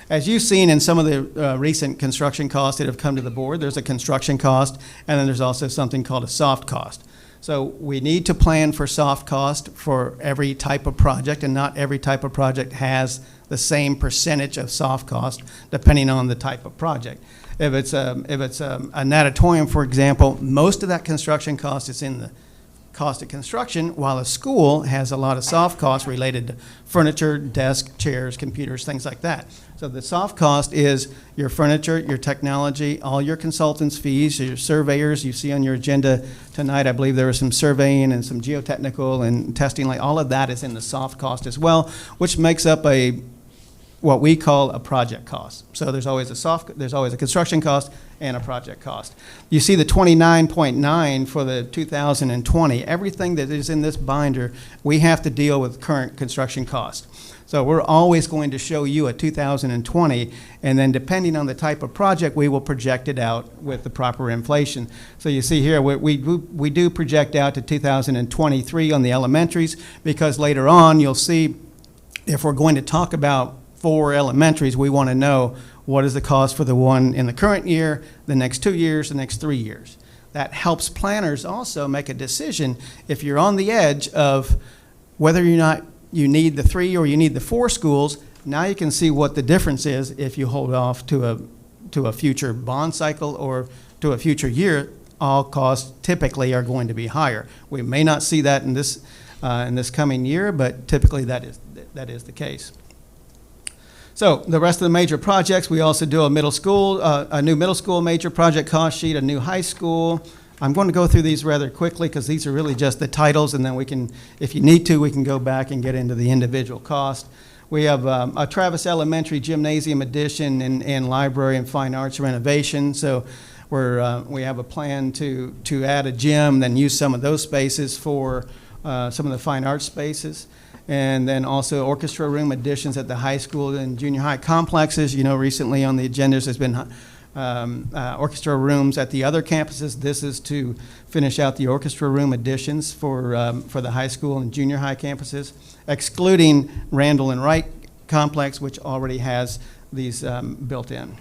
S13: As you've seen in some of the recent construction costs that have come to the board, there's a construction cost, and then there's also something called a soft cost. So we need to plan for soft cost for every type of project, and not every type of project has the same percentage of soft cost depending on the type of project. If it's a natatorium, for example, most of that construction cost is in the cost of construction, while a school has a lot of soft costs related to furniture, desk, chairs, computers, things like that. So the soft cost is your furniture, your technology, all your consultants' fees, your surveyors. You see on your agenda tonight, I believe there was some surveying and some geotechnical and testing. Like all of that is in the soft cost as well, which makes up what we call a project cost. So there's always a construction cost and a project cost. You see the 29.9 for the 2020. Everything that is in this binder, we have to deal with current construction cost. So we're always going to show you a 2020, and then depending on the type of project, we will project it out with the proper inflation. So you see here, we do project out to 2023 on the elementaries, because later on you'll see if we're going to talk about 4 elementaries, we want to know what is the cost for the one in the current year, the next 2 years, the next 3 years. that helps planners also make a decision if you're on the edge of whether or not you need the 3 or you need the 4 schools. Now you can see what the difference is if you hold off to a future bond cycle or to a future year. All costs typically are going to be higher. We may not see that in this coming year, but typically that is the case. So the rest of the major projects, we also do a new middle school major project cost sheet, a new high school. I'm going to go through these rather quickly because these are really just the titles, and then we can, if you need to, we can go back and get into the individual cost. We have a Travis Elementary gymnasium addition and library and fine arts renovation. So we have a plan to add a gym, then use some of those spaces for some of the fine arts spaces. And then also orchestra room additions at the high school and junior high complexes. You know, recently on the agendas there's been orchestra rooms at the other campuses. This is to finish out the orchestra room additions for the high school and junior high campuses, excluding Randall and Wright complex, which already has these built in.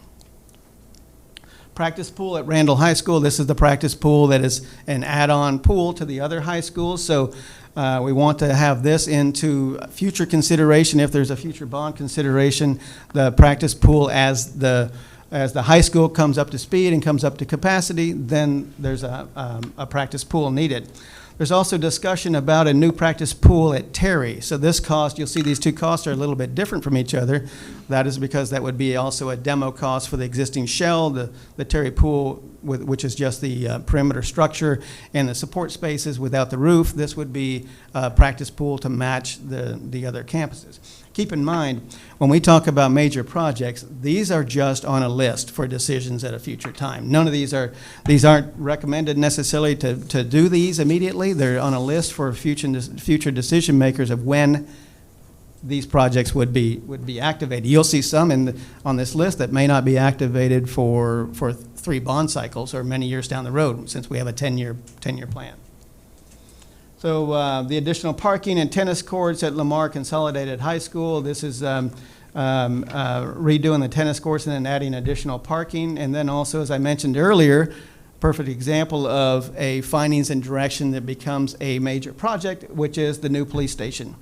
S13: Practice pool at Randall High School. This is the practice pool that is an add-on pool to the other high schools. So we want to have this into future consideration. If there's a future bond consideration, the practice pool as the high school comes up to speed and comes up to capacity, then there's a practice pool needed. There's also discussion about a new practice pool at Terry. So this cost, you'll see these two costs are a little bit different from each other. That is because that would be also a demo cost for the existing shell, the Terry pool, which is just the perimeter structure and the support spaces without the roof. This would be a practice pool to match the other campuses. Keep in mind, when we talk about major projects, these are just on a list for decisions at a future time. None of these aren't recommended necessarily to do these immediately. They're on a list for future decision makers of when these projects would be activated. You'll see some on this list that may not be activated for 3 bond cycles or many years down the road, since we have a 10-year plan. So the additional parking and tennis courts at Lamar Consolidated High School. This is redoing the tennis courts and then adding additional parking. And then also, as I mentioned earlier, perfect example of a findings and direction that becomes a major project, which is the new police station.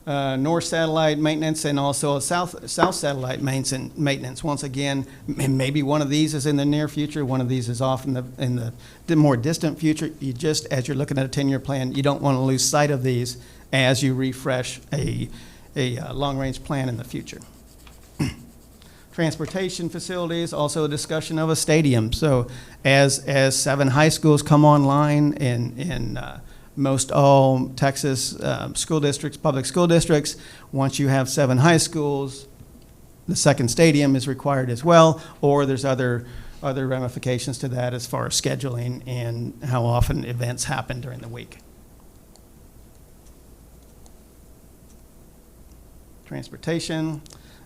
S13: North satellite maintenance and also south satellite maintenance. Once again, maybe one of these is in the near future, one of these is off in the more distant future. You just, as you're looking at a 10-year plan, you don't want to lose sight of these as you refresh a long-range plan in the future. Transportation facilities, also a discussion of a stadium. So as 7 high schools come online in most all Texas school districts, public school districts, once you have 7 high schools, the second stadium is required as well, or there's other ramifications to that as far as scheduling and how often events happen during the week. Transportation.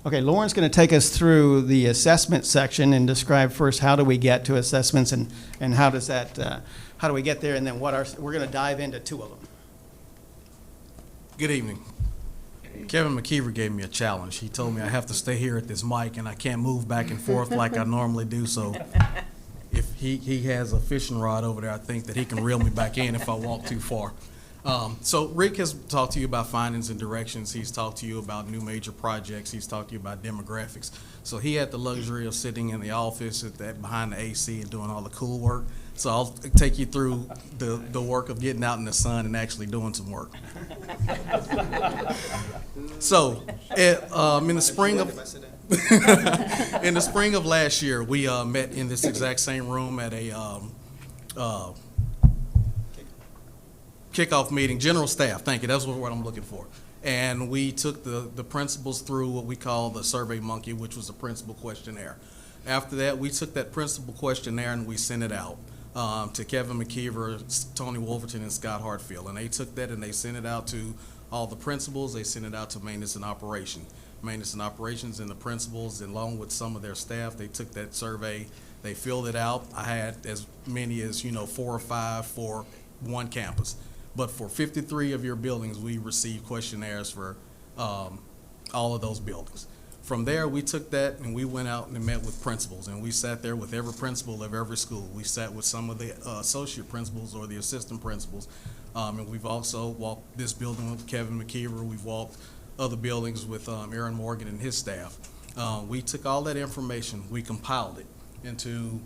S13: Okay, Lauren's going to take us through the assessment section and describe first how do we get to assessments and how does that how do we get there, and then we're going to dive into 2 of them.
S11: Good evening. Kevin McKeever gave me a challenge. He told me I have to stay here at this mic and I can't move back and forth like I normally do. So if he has a fishing rod over there, I think that he can reel me back in if I walk too far. So Rick has talked to you about findings and directions. He's talked to you about new major projects. He's talked to you about demographics. So he had the luxury of sitting in the office behind the AC and doing all the cool work. So I'll take you through the work of getting out in the sun and actually doing some work. So in the spring of last year, we met in this exact same room at a kickoff meeting, general staff, thank you, that's what I'm looking for. And we took the principals through what we call the Survey Monkey, which was a principal questionnaire. After that, we took that principal questionnaire and we sent it out to Kevin McKeever, Tony Wolverton, and Scott Hartfield. And they took that and they sent it out to all the principals, they sent it out to maintenance and operation. Maintenance and operations and the principals, along with some of their staff, they took that survey, they filled it out. I had as many as 4 or 5 for one campus. But for 53 of your buildings, we received questionnaires for all of those buildings. From there, we took that and we went out and met with principals, and we sat there with every principal of every school. We sat with some of the associate principals or the assistant principals, and we've also walked this building with Kevin McKeever. We've walked other buildings with Aaron Morgan and his staff. We took all that information, we compiled it into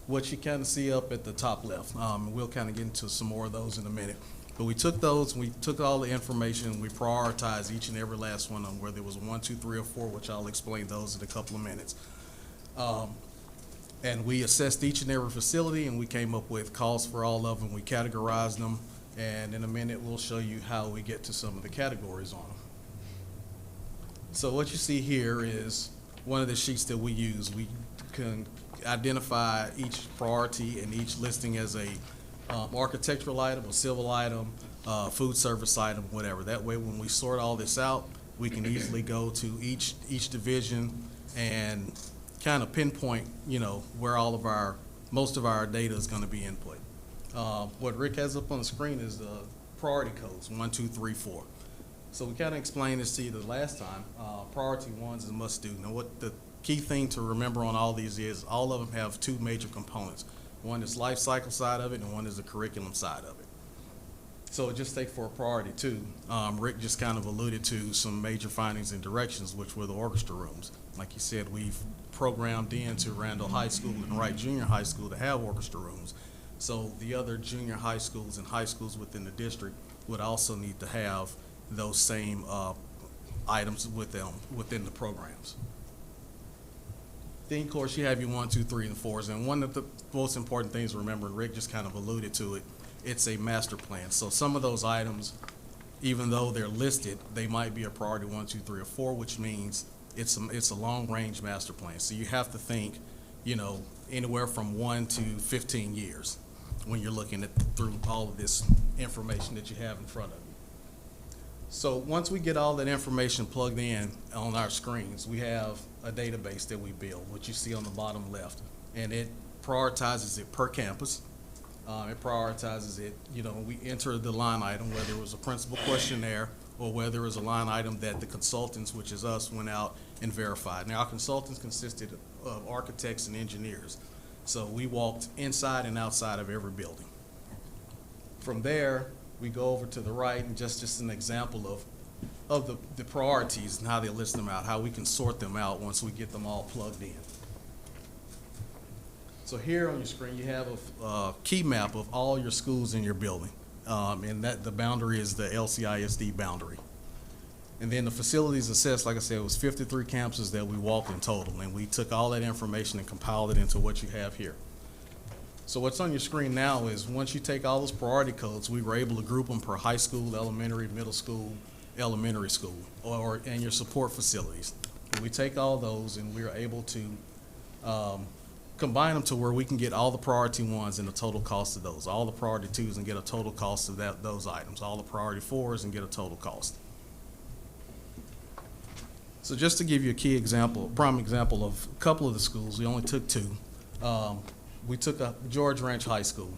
S11: what you kind of see up at the top left. We'll kind of get into some more of those in a minute. But we took those, we took all the information, we prioritized each and every last one of them, where there was 1, 2, 3, or 4, which I'll explain those in a couple of minutes. And we assessed each and every facility, and we came up with costs for all of them. We categorized them, and in a minute, we'll show you how we get to some of the categories on them. So what you see here is one of the sheets that we use. We can identify each priority and each listing as a architectural item, a civil item, food service item, whatever. That way, when we sort all this out, we can easily go to each division and kind of pinpoint, you know, where all of most of our data is going to be input. What Rick has up on the screen is the priority codes, 1, 2, 3, 4. So we kind of explained this to you the last time. Priority ones is must do. Now, what the key thing to remember on all these is all of them have 2 major components. One is life cycle side of it, and one is the curriculum side of it. So just take for a priority 2, Rick just kind of alluded to some major findings and directions, which were the orchestra rooms. Like you said, we've programmed into Randall High School and Wright Junior High School to have orchestra rooms. So the other junior high schools and high schools within the district would also need to have those same items with them within the programs. Then, of course, you have your 1, 2, 3, and 4s. And one of the most important things to remember, and Rick just kind of alluded to it, it's a master plan. So some of those items, even though they're listed, they might be a priority 1, 2, 3, or 4, which means it's a long-range master plan. So you have to think, you know, anywhere from 1 to 15 years when you're looking at through all of this information that you have in front of you. So once we get all that information plugged in on our screens, we have a database that we build, which you see on the bottom left, and it prioritizes it per campus. It prioritizes it, you know, we enter the line item, whether it was a principal questionnaire or whether it was a line item that the consultants, which is us, went out and verified. Now, our consultants consisted of architects and engineers, so we walked inside and outside of every building. From there, we go over to the right, and just an example of the priorities and how they list them out, how we can sort them out once we get them all plugged in. So here on your screen, you have a key map of all your schools in your building, and that the boundary is the LCISD boundary. And then the facilities assessed, like I said, it was 53 campuses that we walked in total, and we took all that information and compiled it into what you have here. So what's on your screen now is once you take all those priority codes, we were able to group them per high school, elementary, middle school, elementary school, and your support facilities. And we take all those and we are able to combine them to where we can get all the priority 1s and the total cost of those, all the priority 2s and get a total cost of those items, all the priority 4s and get a total cost. So just to give you a key example, prime example of a couple of the schools, we only took 2. We took George Ranch High School.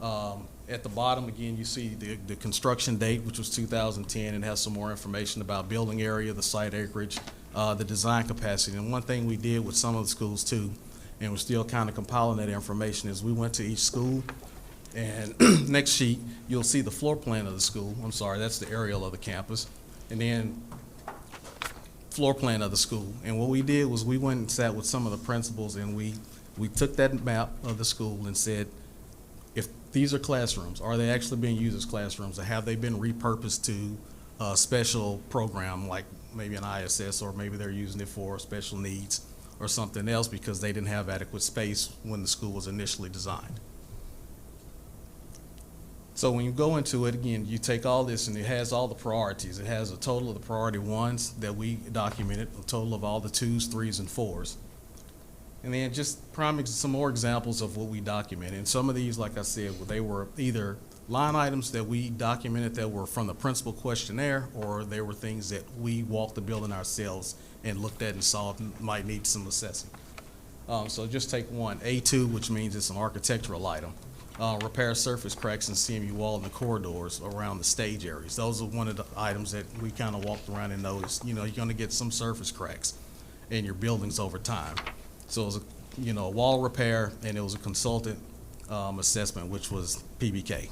S11: At the bottom, again, you see the construction date, which was 2010, and has some more information about building area, the site acreage, the design capacity. And one thing we did with some of the schools too, and we're still kind of compiling that information, is we went to each school, and next sheet, you'll see the floor plan of the school. I'm sorry, that's the aerial of the campus. And then floor plan of the school. And what we did was we went and sat with some of the principals, and we took that map of the school and said, if these are classrooms, are they actually being used as classrooms, or have they been repurposed to a special program like maybe an ISS, or maybe they're using it for special needs or something else because they didn't have adequate space when the school was initially designed. So when you go into it, again, you take all this and it has all the priorities. It has a total of the priority 1s that we documented, a total of all the 2s, 3s, and 4s. And then just some more examples of what we documented. And some of these, like I said, they were either line items that we documented that were from the principal questionnaire, or they were things that we walked the building ourselves and looked at and saw might need some assessing. So just take one, A2, which means it's an architectural item. Repair surface cracks in CMU wall and the corridors around the stage areas. Those are one of the items that we kind of walked around and noticed. You know, you're going to get some surface cracks. in your buildings over time. So it was a wall repair, and it was a consultant assessment, which was PBK.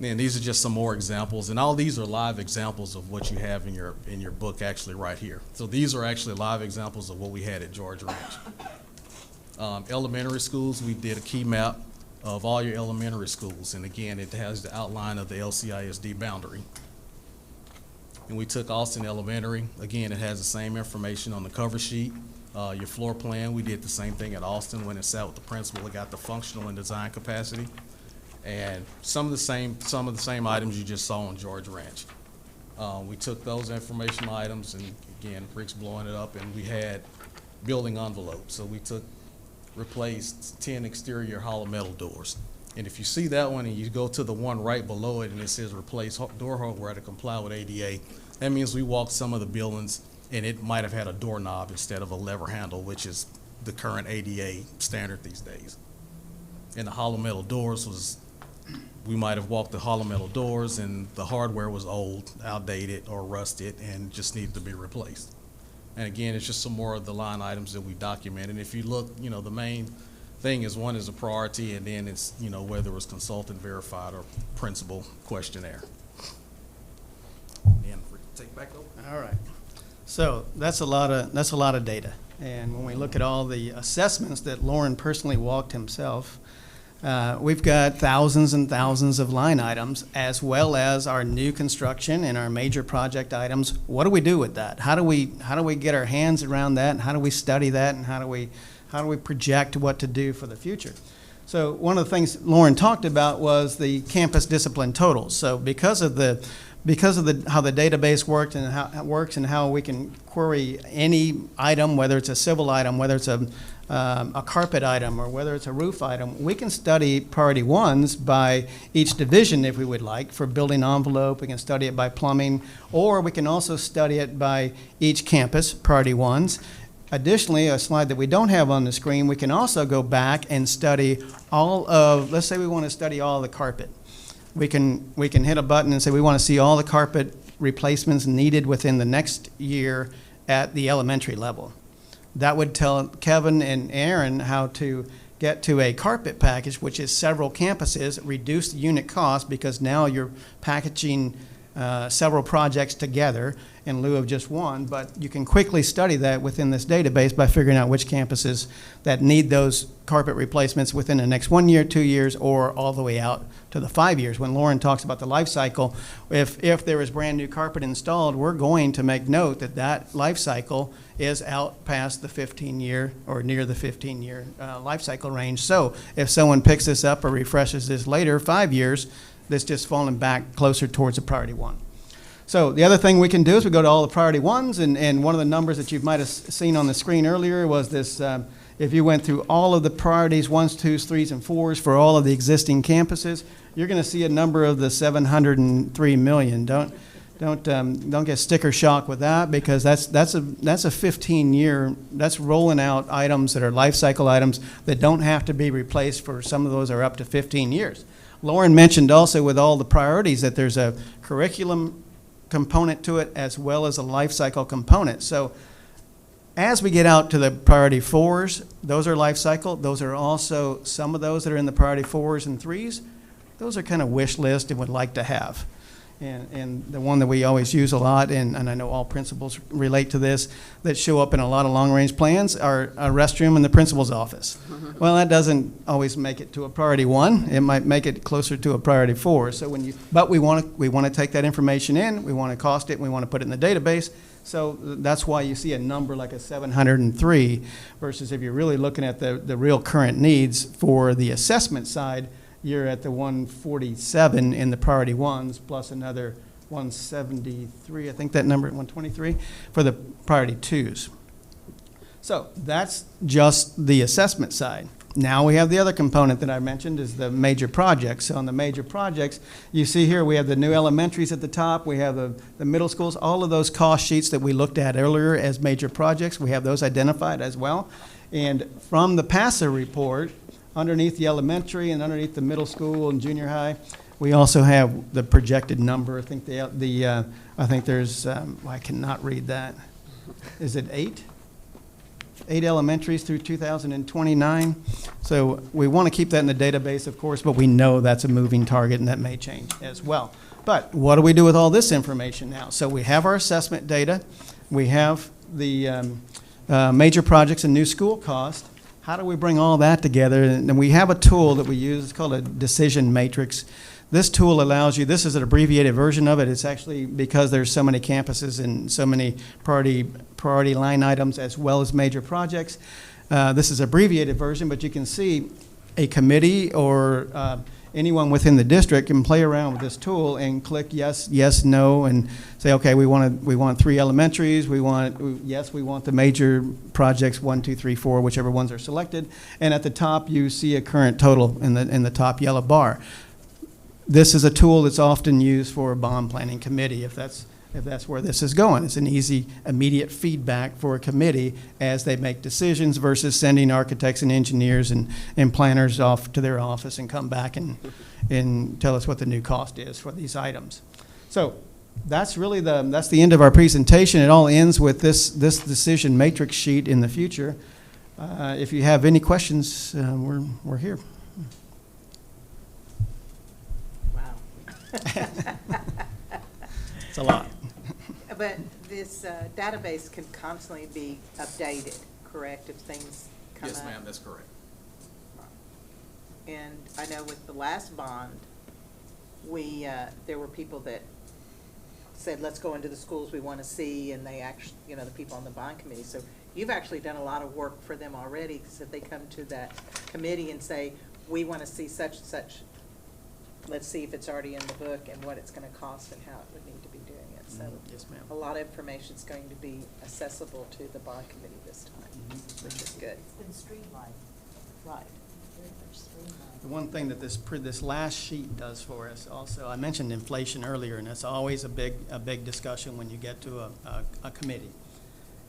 S11: And these are just some more examples, and all these are live examples of what you have in your book actually right here. So these are actually live examples of what we had at George Ranch. Elementary schools, we did a key map of all your elementary schools, and again, it has the outline of the LCISD boundary. And we took Austin Elementary. Again, it has the same information on the cover sheet. Your floor plan, we did the same thing at Austin. When it sat with the principal, it got the functional and design capacity. And some of the same items you just saw on George Ranch. We took those informational items, and again, Rick's blowing it up, and we had building envelopes. So we replaced 10 exterior hollow metal doors. And if you see that one and you go to the one right below it and it says replace door hardware to comply with ADA, that means we walked some of the buildings and it might have had a doorknob instead of a lever handle, which is the current ADA standard these days. And the hollow metal doors we might have walked the hollow metal doors and the hardware was old, outdated, or rusted and just needed to be replaced. And again, it's just some more of the line items that we document. And if you look, the main thing is one is a priority, and then it's, whether it was consultant verified or principal questionnaire. And take back over.
S13: All right. So that's a lot of data. And when we look at all the assessments that Lauren personally walked himself, we've got thousands and thousands of line items, as well as our new construction and our major project items. What do we do with that? How do we get our hands around that, and how do we study that, and how do we project what to do for the future? So one of the things Lauren talked about was the campus discipline totals. So because of how the database worked and how it works and how we can query any item, whether it's a civil item, whether it's a carpet item, or whether it's a roof item, we can study priority ones by each division if we would like. For building envelope, we can study it by plumbing, or we can also study it by each campus, priority ones. Additionally, a slide that we don't have on the screen, we can also go back and study let's say we want to study all the carpet. We can hit a button and say we want to see all the carpet replacements needed within the next year at the elementary level. That would tell Kevin and Aaron how to get to a carpet package, which is several campuses, reduce the unit cost because now you're packaging several projects together in lieu of just one, but you can quickly study that within this database by figuring out which campuses that need those carpet replacements within the next 1 year, 2 years, or all the way out to the 5 years. When Lauren talks about the life cycle, if there is brand new carpet installed, we're going to make note that life cycle is out past the 15-year or near the 15-year life cycle range. So if someone picks this up or refreshes this later, 5 years, that's just falling back closer towards a priority one. So the other thing we can do is we go to all the priority ones, and one of the numbers that you might have seen on the screen earlier was this, if you went through all of the priorities, 1s, 2s, 3s, and 4s for all of the existing campuses, you're going to see a number of the 703 million. Don't get sticker shock with that, because that's a 15-year, that's rolling out items that are life cycle items that don't have to be replaced for, some of those are up to 15 years. Lauren mentioned also with all the priorities that there's a curriculum component to it as well as a life cycle component. So as we get out to the priority 4s, those are life cycle. Those are also, some of those that are in the priority 4s and 3s, those are kind of wish list and would like to have. And the one that we always use a lot, and I know all principals relate to this, that show up in a lot of long-range plans, are a restroom in the principal's office. Well, that doesn't always make it to a priority 1. It might make it closer to a priority 4. So but we want to take that information in, we want to cost it, and we want to put it in the database. So that's why you see a number like a 703 versus if you're really looking at the real current needs for the assessment side, you're at the 147 in the priority ones plus another 173, I think that number, 123, for the priority 2s. So that's just the assessment side. Now we have the other component that I mentioned is the major projects. So on the major projects, you see here we have the new elementaries at the top, we have the middle schools, all of those cost sheets that we looked at earlier as major projects, we have those identified as well. And from the PASA report, underneath the elementary and underneath the middle school and junior high, We also have the projected number. I think I think there's, I cannot read that. Is it 8? 8 elementaries through 2029. So we want to keep that in the database, of course, but we know that's a moving target and that may change as well. But what do we do with all this information now? So we have our assessment data. We have the major projects and new school cost. How do we bring all that together? And we have a tool that we use. It's called a decision matrix. This tool allows you, this is an abbreviated version of it. It's actually because there's so many campuses and so many priority line items as well as major projects. This is an abbreviated version, but you can see a committee or anyone within the district can play around with this tool and click yes, yes, no, and say, okay, we want 3 elementaries. We want the major projects 1, 2, 3, 4, whichever ones are selected. And at the top, you see a current total in the top yellow bar. This is a tool that's often used for a bond planning committee if that's where this is going. It's an easy, immediate feedback for a committee as they make decisions versus sending architects and engineers and planners off to their office and come back and tell us what the new cost is for these items. So that's really that's the end of our presentation. It all ends with this decision matrix sheet in the future. If you have any questions, we're here. It's a lot.
S1: But this database can constantly be updated, correct, if things come up?
S11: Yes, ma'am, that's correct.
S1: And I know with the last bond, there were people that said, let's go into the schools we want to see, and they actually, the people on the bond committee. So you've actually done a lot of work for them already, because if they come to that committee and say, we want to see such and such, let's see if it's already in the book and what it's going to cost and how it would need to be doing it. So
S13: Yes, ma'am.
S1: a lot of information is going to be accessible to the bond committee this time, which is good.
S3: It's been streamlined,
S1: Right.
S3: very much streamlined.
S13: The one thing that this last sheet does for us also, I mentioned inflation earlier, and it's always a big discussion when you get to a committee.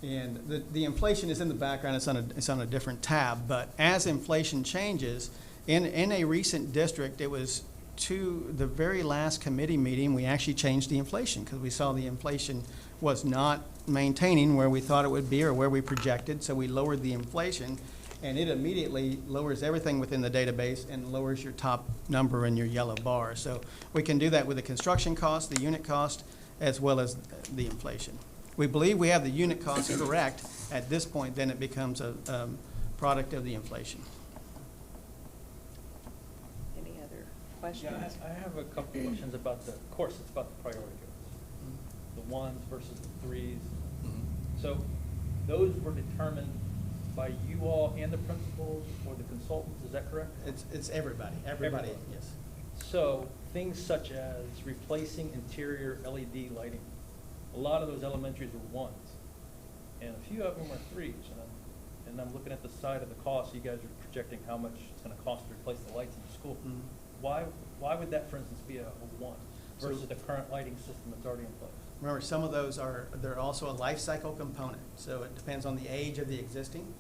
S13: And the inflation is in the background. It's on a different tab. But as inflation changes, in a recent district, it was to the very last committee meeting, we actually changed the inflation because we saw the inflation was not maintaining where we thought it would be or where we projected. So we lowered the inflation, and it immediately lowers everything within the database and lowers your top number in your yellow bar. So we can do that with the construction cost, the unit cost, as well as the inflation. We believe we have the unit cost correct at this point, then it becomes a product of the inflation.
S1: Any other questions?
S6: Yeah, I have a couple of questions about of course, it's about the priority areas. The 1s versus the 3s. So those were determined by you all and the principals or the consultants, is that correct?
S13: It's everybody, yes.
S6: So things such as replacing interior LED lighting. A lot of those elementaries were 1s, and a few of them were 3s. And I'm looking at the side of the cost. You guys are projecting how much it's going to cost to replace the lights in the school.
S13: Mm-hmm.
S6: Why would that, for instance, be a 1 versus the current lighting system that's already in place?
S13: Remember, some of those they're also a life cycle component, so it depends on the age of the existing.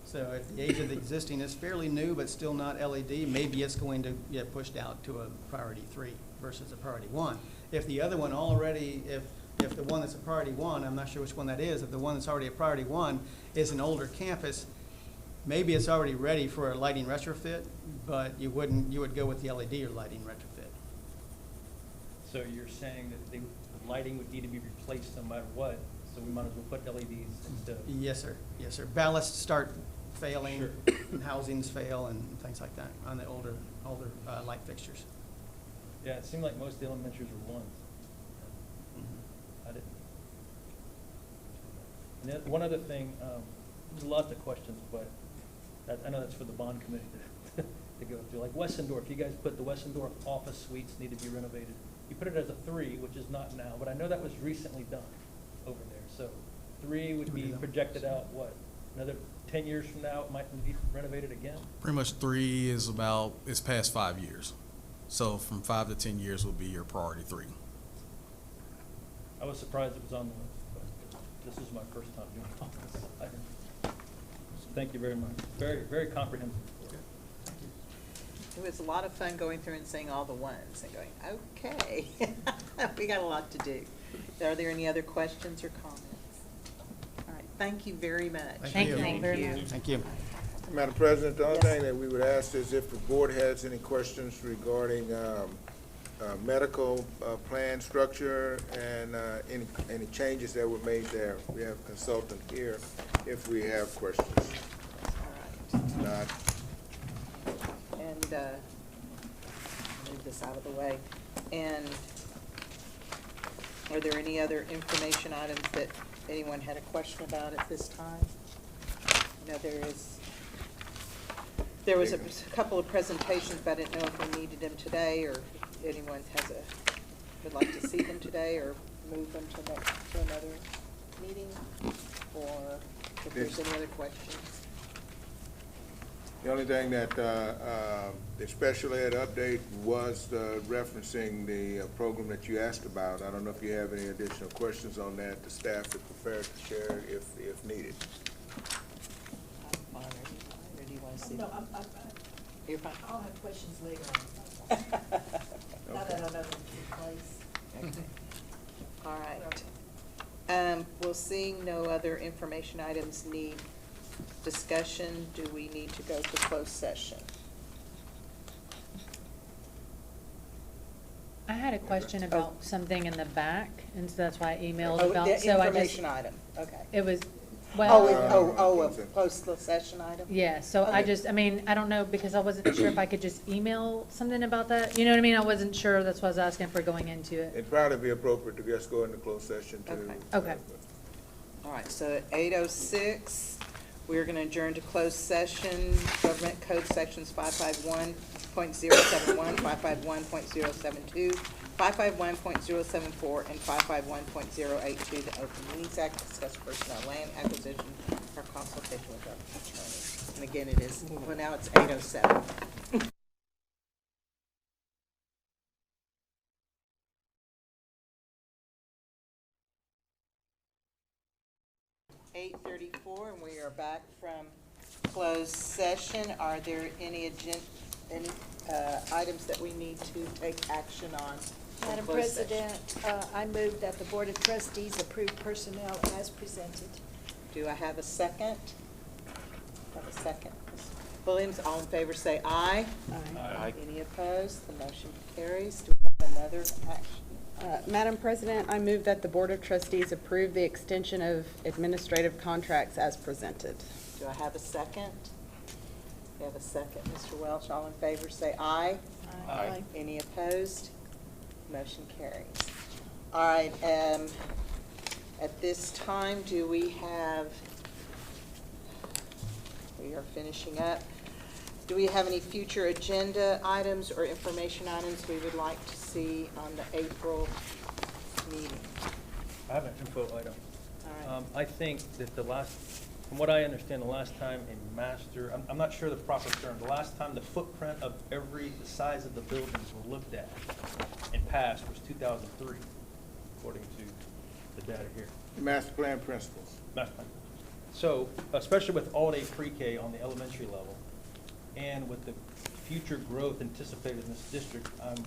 S13: So if the age of the existing is fairly new but still not LED, maybe it's going to get pushed out to a priority 3 versus a priority 1. If the other one already, if the one that's a priority 1, I'm not sure which one that is, if the one that's already a priority 1 is an older campus, maybe it's already ready for a lighting retrofit, but you would go with the LED or lighting retrofit.
S6: So you're saying that the lighting would need to be replaced no matter what, so we might as well put LEDs instead of...
S13: Yes, sir. Yes, sir. Ballasts start failing,
S6: Sure.
S13: and housings fail, and things like that on the older light fixtures.
S6: Yeah, it seemed like most of the elementaries were 1s. I didn't. And then one other thing, there's lots of questions, but I know that's for the bond committee to go through. Like Wessendorf, you guys put the Wessendorf office suites need to be renovated. You put it as a 3, which is not now, but I know that was recently done over there. So 3 would be projected out, what, another 10 years from now, it might be renovated again?
S11: Pretty much 3 is past 5 years. So from 5 to 10 years will be your priority 3.
S6: I was surprised it was on the list, but this is my first time doing all this. So thank you very much. Very, very comprehensive.
S1: It was a lot of fun going through and seeing all the ones and going, okay, we got a lot to do. Are there any other questions or comments? All right, thank you very much.
S5: Thank you very much.
S13: Thank you.
S2: Madam President, the only
S1: Yes.
S2: thing that we would ask is if the board has any questions regarding medical plan structure and any changes that were made there. We have a consultant here if we have questions.
S1: All right.
S2: Not,
S1: And move this out of the way. And are there any other information items that anyone had a question about at this time? I know there was a couple of presentations, but I didn't know if we needed them today, or if anyone would like to see them today, or move them to another meeting, or if there's any other questions.
S2: the only thing that the special ed update was referencing the program that you asked about. I don't know if you have any additional questions on that. The staff is prepared to share if needed.
S1: Or do you want to see
S3: No,
S1: them?
S3: I'm fine.
S1: You're fine.
S3: I'll have questions later on. Now that I know them in place.
S1: Okay. All right. Well, seeing no other information items need discussion, do we need to go to closed session?
S5: I had a question about something in the back, and so that's why I emailed
S1: Oh,
S5: about,
S1: the
S5: so I just,
S1: information item, okay.
S5: it was,
S1: Oh,
S5: well,
S1: a closed session item?
S5: yeah, so I
S1: Okay.
S5: just, I mean, I don't know, because I wasn't sure if I could just email something about that, you know what I mean? I wasn't sure, that's why I was asking for going into it.
S2: It'd probably be appropriate to just go into closed session too.
S1: Okay.
S5: Okay.
S1: All right, so at 8:06, we're going to adjourn to closed session, Government Code Sections 551.071, 551.072, 551.074, and 551.082, the Open Meetings Act, discuss personnel, land acquisition, or consultation with government attorney. And again, it is, well, now it's 8:07. 8:34, and we are back from closed session. Are there any items that we need to take action on? in
S3: Madam
S1: closed session?
S3: President, I move that the Board of Trustees approve personnel as presented.
S1: Do I have a second? Have a second. Ms. Williams, all in favor say aye.
S4: Aye.
S1: Any opposed? The motion carries. Do we have another action?
S8: Madam President, I move that the Board of Trustees approve the extension of administrative contracts as presented.
S1: Do I have a second? We have a second. Mr. Welch, all in favor say aye.
S4: Aye.
S1: Any opposed? Motion carries. All right, at this time, do we are finishing up. Do we have any future agenda items or information items we would like to see on the April meeting?
S6: I have an info item.
S1: All right.
S6: I think that from what I understand, the last time a master, I'm not sure the proper term, the last time the footprint of the size of the buildings were looked at and passed was 2003, according to the data here.
S2: The master plan principles.
S6: Master plan. So, especially with all-day pre-K on the elementary level, and with the future growth anticipated in this district, I'm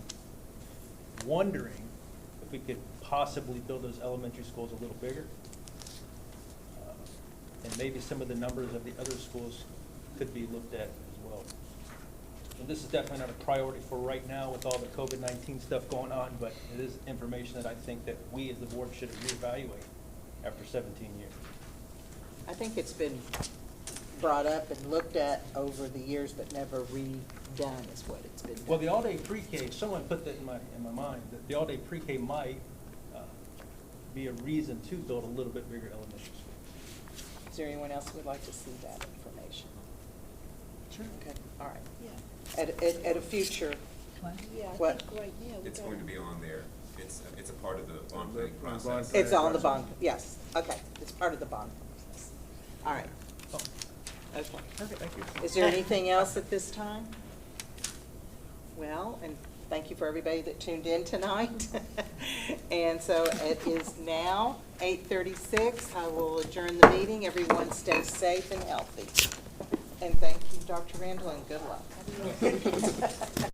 S6: wondering if we could possibly build those elementary schools a little bigger. And maybe some of the numbers of the other schools could be looked at as well. And this is definitely not a priority for right now with all the COVID-19 stuff going on, but it is information that I think that we as the board should reevaluate after 17 years.
S1: I think it's been brought up and looked at over the years, but never redone is what it's been done.
S6: Well, the all-day pre-K, someone put that in my mind, that the all-day pre-K might be a reason to build a little bit bigger elementary school.
S1: Is there anyone else who would like to see that information?
S3: Sure.
S1: Okay, all right.
S3: Yeah.
S1: At a future,
S3: Yeah, I
S1: What?
S3: think right now.
S14: It's going to be on there. It's a part of the bond planning
S2: Bond
S14: process.
S1: it's on the bond, yes, okay, it's part of the bond process. All right.
S6: Oh.
S1: Okay.
S6: Perfect, thank you.
S1: Is there anything else at this time? Well, and thank you for everybody that tuned in tonight. And so it is now 8:36. I will adjourn the meeting. Everyone stay safe and healthy. And thank you, Dr. Randall, and good luck.